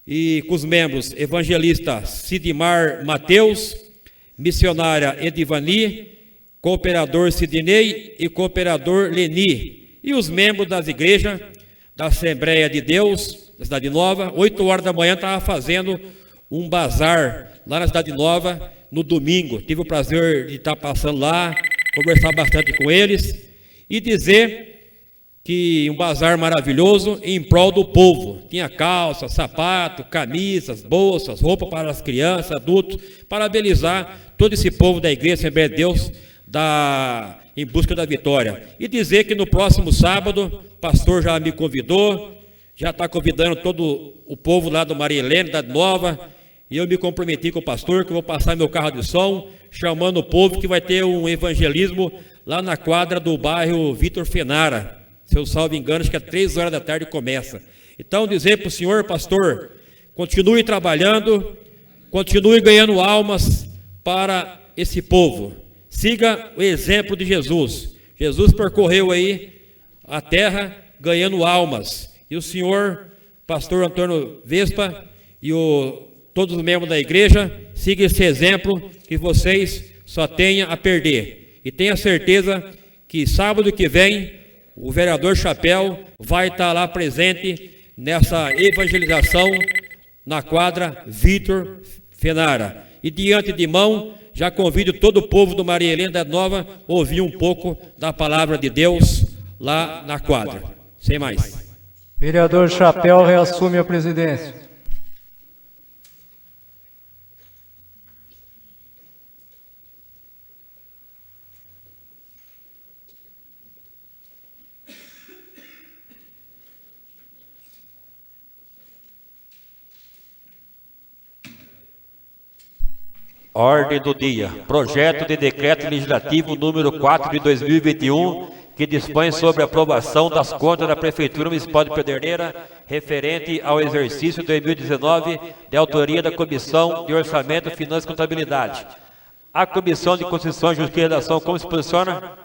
e com os membros evangelista Sidmar Mateus, missionária Edivani, cooperador Sidney e cooperador Leni, e os membros das igrejas da Assembleia de Deus, da Cidade Nova, 8 horas da manhã, estava fazendo um bazar lá na Cidade Nova, no domingo. Tive o prazer de estar passando lá, conversar bastante com eles, e dizer que um bazar maravilhoso em prol do povo. Tinha calça, sapato, camisas, bolsas, roupa para as crianças, adultos, parabenizar todo esse povo da Igreja Assembleia de Deus em busca da vitória. E dizer que no próximo sábado, o pastor já me convidou, já está convidando todo o povo lá do Maria Helena, da Nova, e eu me comprometi com o pastor que eu vou passar meu carro de som, chamando o povo que vai ter um evangelismo lá na quadra do bairro Vitor Fenara. Se eu salvo engano, acho que às 3 horas da tarde começa. Então, dizer para o senhor, pastor, continue trabalhando, continue ganhando almas para esse povo. Siga o exemplo de Jesus. Jesus percorreu aí a terra ganhando almas. E o senhor, pastor Antônio Vespa, e todos os membros da igreja, siga esse exemplo que vocês só tenham a perder. E tenha certeza que sábado que vem, o vereador Chapéu vai estar lá presente nessa evangelização na quadra Vitor Fenara. E diante de mão, já convido todo o povo do Maria Helena da Nova a ouvir um pouco da palavra de Deus lá na quadra. Sem mais. Vereador Chapéu reassume a presidência. Ordem do dia. Projeto de decreto legislativo número 4 de 2021, que dispõe sobre a aprovação das contas da Prefeitura Municipal de Pederneiras, referente ao exercício 2019, de autoria da Comissão de Orçamento, Finanças e Contabilidade. A Comissão de Constituição, Justiça e Redação, como se posiciona?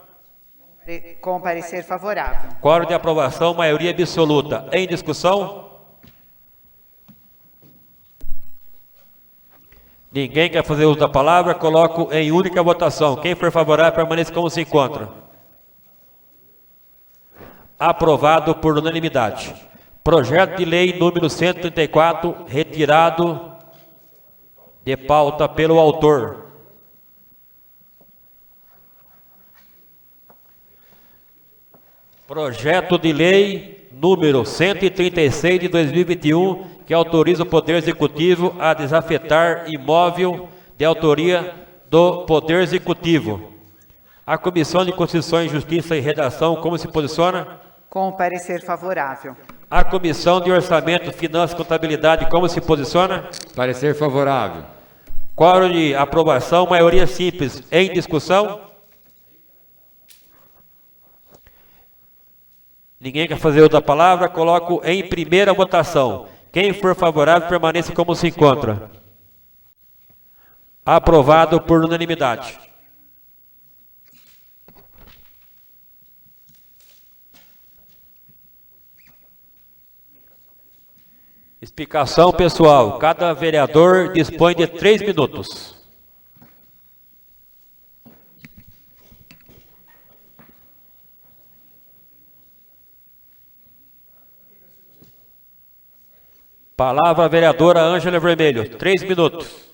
Com parecer favorável. Quórum de aprovação, maioria absoluta. Em discussão? Ninguém quer fazer uso da palavra? Coloco em única votação. Quem for favorável, permaneça como se encontra. Aprovado por unanimidade. Projeto de lei número 134, retirado de pauta pelo autor. Projeto de lei número 136 de 2021, que autoriza o Poder Executivo a desafetar imóvel de autoria do Poder Executivo. A Comissão de Constituição, Justiça e Redação, como se posiciona? Com parecer favorável. A Comissão de Orçamento, Finanças e Contabilidade, como se posiciona? Parecer favorável. Quórum de aprovação, maioria simples. Em discussão? Ninguém quer fazer outra palavra? Coloco em primeira votação. Quem for favorável, permaneça como se encontra. Aprovado por unanimidade. Explicação pessoal. Cada vereador dispõe de 3 minutos. Palavra a vereadora Ângela Vermelho. 3 minutos.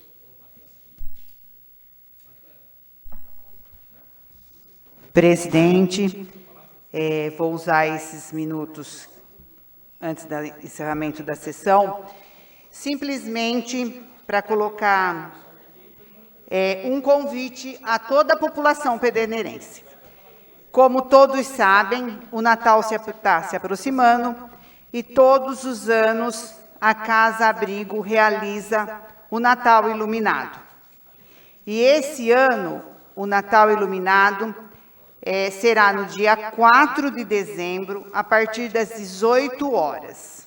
Presidente, vou usar esses minutos antes do encerramento da sessão, simplesmente para colocar um convite a toda a população pederneirense. Como todos sabem, o Natal está se aproximando e todos os anos a Casa Abrigo realiza o Natal Iluminado. E esse ano, o Natal Iluminado será no dia 4 de dezembro, a partir das 18 horas.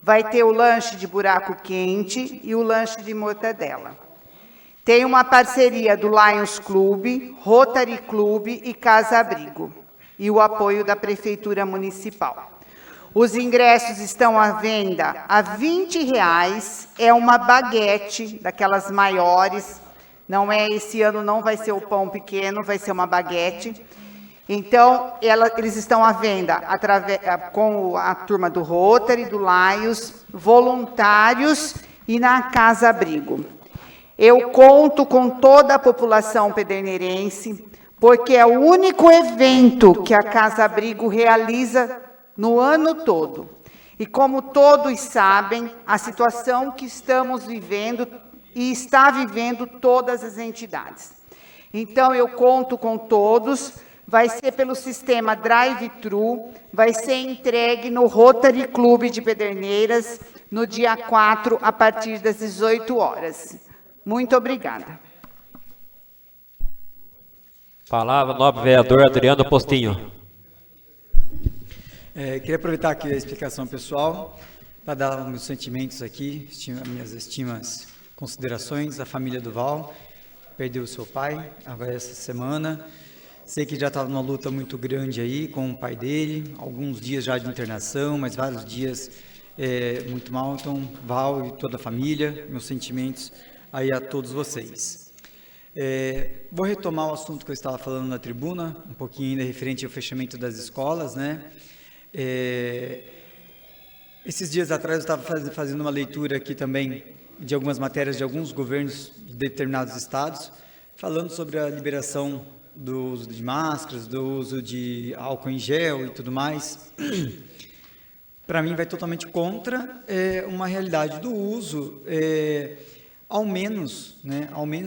Vai ter o lanche de buraco quente e o lanche de mortadela. Tem uma parceria do Lions Clube, Rotary Clube e Casa Abrigo, e o apoio da Prefeitura Municipal. Os ingressos estão à venda a R$ 20, é uma baguete, daquelas maiores, não é, esse ano não vai ser o pão pequeno, vai ser uma baguete. Então, eles estão à venda com a turma do Rotary, do Lions, voluntários e na Casa Abrigo. Eu conto com toda a população pederneirense, porque é o único evento que a Casa Abrigo realiza no ano todo. E como todos sabem, a situação que estamos vivendo e está vivendo todas as entidades. Então, eu conto com todos. Vai ser pelo sistema drive-thru, vai ser entregue no Rotary Clube de Pederneiras, no dia 4, a partir das 18 horas. Muito obrigada. Palavra, nobre vereador Adriano Postinho. Queria aproveitar aqui a explicação pessoal, para dar meus sentimentos aqui, minhas estimas, considerações. A família do Val perdeu o seu pai, agora essa semana. Sei que já estava numa luta muito grande aí com o pai dele, alguns dias já de internação, mas vários dias muito mal. Então, Val e toda a família, meus sentimentos aí a todos vocês. Vou retomar o assunto que eu estava falando na tribuna, um pouquinho ainda referente ao fechamento das escolas, né? Esses dias atrás eu estava fazendo uma leitura aqui também de algumas matérias de alguns governos de determinados estados, falando sobre a liberação do uso de máscaras, do uso de álcool em gel e tudo mais. Para mim vai totalmente contra uma realidade do uso, ao menos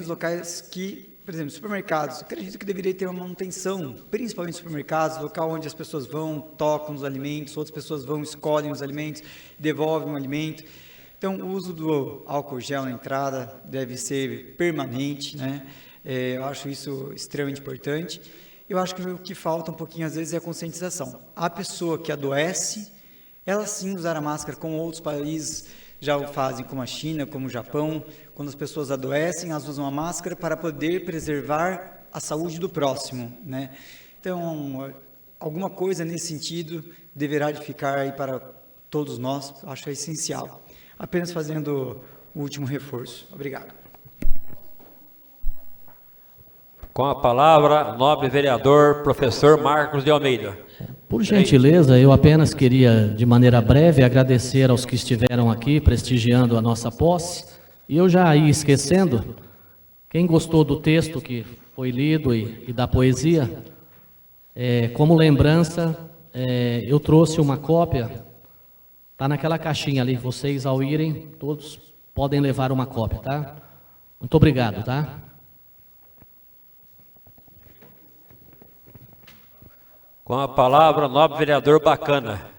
locais que, por exemplo, supermercados, acredito que deveria ter uma manutenção, principalmente supermercados, local onde as pessoas vão, tocam os alimentos, outras pessoas vão, escolhem os alimentos, devolvem o alimento. Então, o uso do álcool gel na entrada deve ser permanente, né? Eu acho isso extremamente importante. Eu acho que o que falta um pouquinho, às vezes, é a conscientização. A pessoa que adoece, ela sim usar a máscara, como outros países já o fazem, como a China, como o Japão. Quando as pessoas adoecem, elas usam a máscara para poder preservar a saúde do próximo, né? Então, alguma coisa nesse sentido deverá de ficar aí para todos nós, acho essencial. Apenas fazendo o último reforço. Obrigado. Com a palavra, nobre vereador, professor Marcos de Almeida. Por gentileza, eu apenas queria, de maneira breve, agradecer aos que estiveram aqui prestigiando a nossa posse. E eu já ia esquecendo, quem gostou do texto que foi lido e da poesia, como lembrança, eu trouxe uma cópia, está naquela caixinha ali, vocês ao irem, todos podem levar uma cópia, tá? Muito obrigado, tá? Com a palavra, nobre vereador Bacana.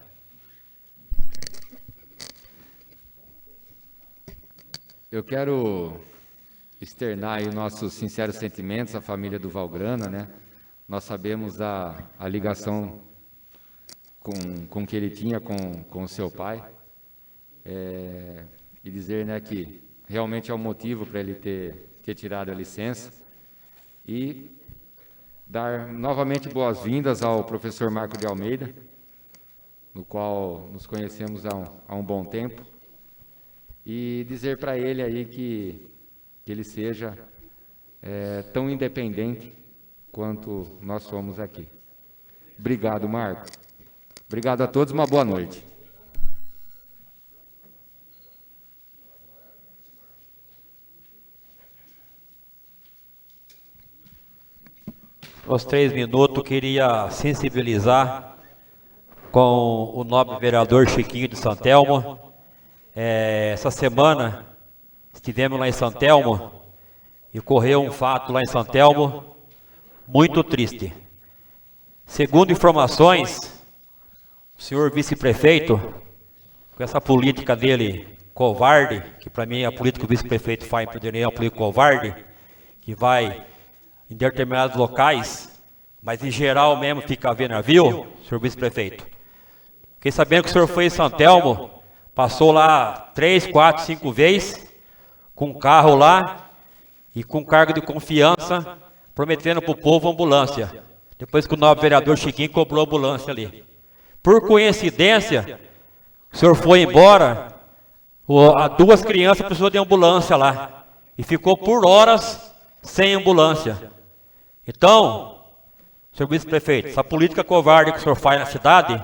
Eu quero externar aí os nossos sinceros sentimentos à família do Valgrana, né? Nós sabemos a ligação com que ele tinha com o seu pai, e dizer, né, que realmente é o motivo para ele ter tirado a licença, e dar novamente boas-vindas ao professor Marco de Almeida, no qual nos conhecemos há um bom tempo, e dizer para ele aí que ele seja tão independente quanto nós somos aqui. Obrigado, Marco. Obrigado a todos, uma boa noite. Nos 3 minutos, queria sensibilizar com o nobre vereador Chiquinho de Santelmo. Essa semana estivemos lá em Santelmo e ocorreu um fato lá em Santelmo muito triste. Segundo informações, o senhor vice-prefeito, com essa política dele covarde, que para mim a política que o vice-prefeito faz em Pederneiras é uma política covarde, que vai em determinados locais, mas em geral mesmo fica a ver navio, senhor vice-prefeito. Fiquei sabendo que o senhor foi em Santelmo, passou lá 3, 4, 5 vezes, com um carro lá, e com cargo de confiança, prometendo para o povo ambulância. Depois que o nobre vereador Chiquinho cobrou a ambulância ali. Por coincidência, o senhor foi embora, 2 crianças precisou de ambulância lá, e ficou por horas sem ambulância. Então, senhor vice-prefeito, essa política covarde que o senhor faz na cidade,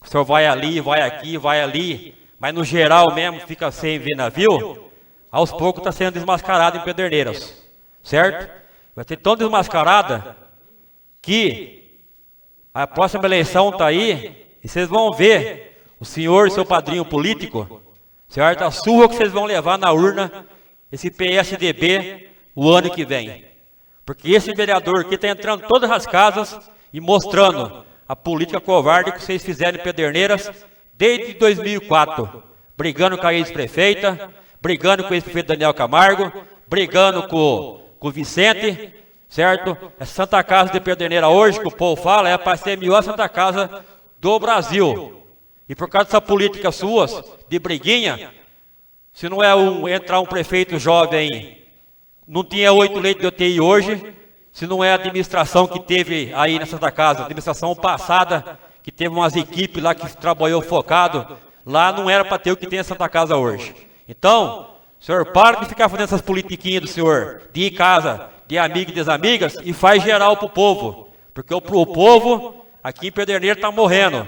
o senhor vai ali, vai aqui, vai ali, mas no geral mesmo fica sem ver navio, aos poucos está sendo desmascarado em Pederneiras, certo? Vai ter tão desmascarada que a próxima eleição está aí e vocês vão ver o senhor e seu padrinho político, certo? A surra que vocês vão levar na urna, esse PSDB, o ano que vem. Porque esse vereador aqui está entrando em todas as casas e mostrando a política covarde que vocês fizeram em Pederneiras desde 2004, brigando com a ex-prefeita, brigando com o ex-prefeito Daniel Camargo, brigando com o Vicente, certo? Essa Santa Casa de Pederneiras hoje, que o povo fala, é para ser a melhor Santa Casa do Brasil. E por causa dessa política suas, de briguinha, se não é entrar um prefeito jovem, não tinha 8 leitos de UTI hoje, se não é a administração que teve aí na Santa Casa, a administração passada, que teve umas equipes lá que trabalhou focado, lá não era para ter o que tem a Santa Casa hoje. Então, senhor, para de ficar fazendo essas politiquinhas do senhor, de ir em casa, de amigo e desamigas, e faz geral para o povo. Porque o povo, aqui em Pederneiras, está morrendo,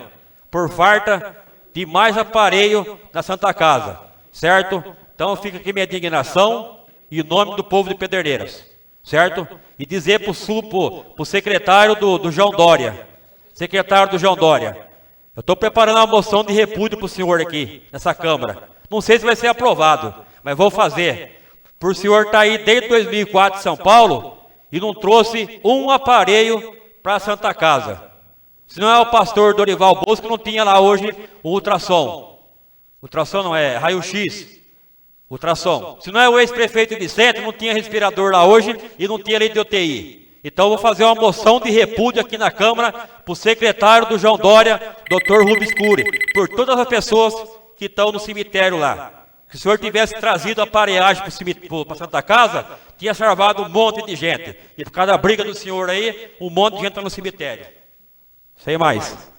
por falta de mais aparelho na Santa Casa, certo? Então, fica aqui minha indignação, em nome do povo de Pederneiras, certo? E dizer para o secretário do João Dória, eu estou preparando uma moção de repúdio para o senhor aqui, nessa Câmara. Não sei se vai ser aprovado, mas vou fazer. Por o senhor estar aí desde 2004 em São Paulo e não trouxe um aparelho para a Santa Casa. Se não é o pastor Dorival Bosco, não tinha lá hoje o ultrassom. Ultrassom não é raio-x. Ultrassom. Se não é o ex-prefeito Vicente, não tinha respirador lá hoje e não tinha lei de UTI. Então, eu vou fazer uma moção de repúdio aqui na Câmara para o secretário do João Dória, Dr. Rubens Cury, por todas as pessoas que estão no cemitério lá. Se o senhor tivesse trazido a aparelhagem para a Santa Casa, tinha salvado um monte de gente. E por causa da briga do senhor aí, um monte de gente está no cemitério. Sem mais.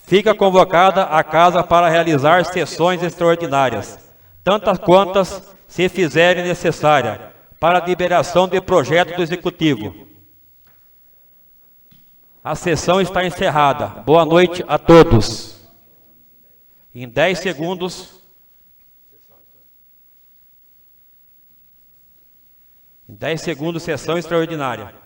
Fica convocada a Casa para realizar sessões extraordinárias, tantas quantas se fizerem necessária, para a liberação de projeto do Executivo. A sessão está encerrada. Boa noite a todos. Em 10 segundos. Em 10 segundos, sessão extraordinária.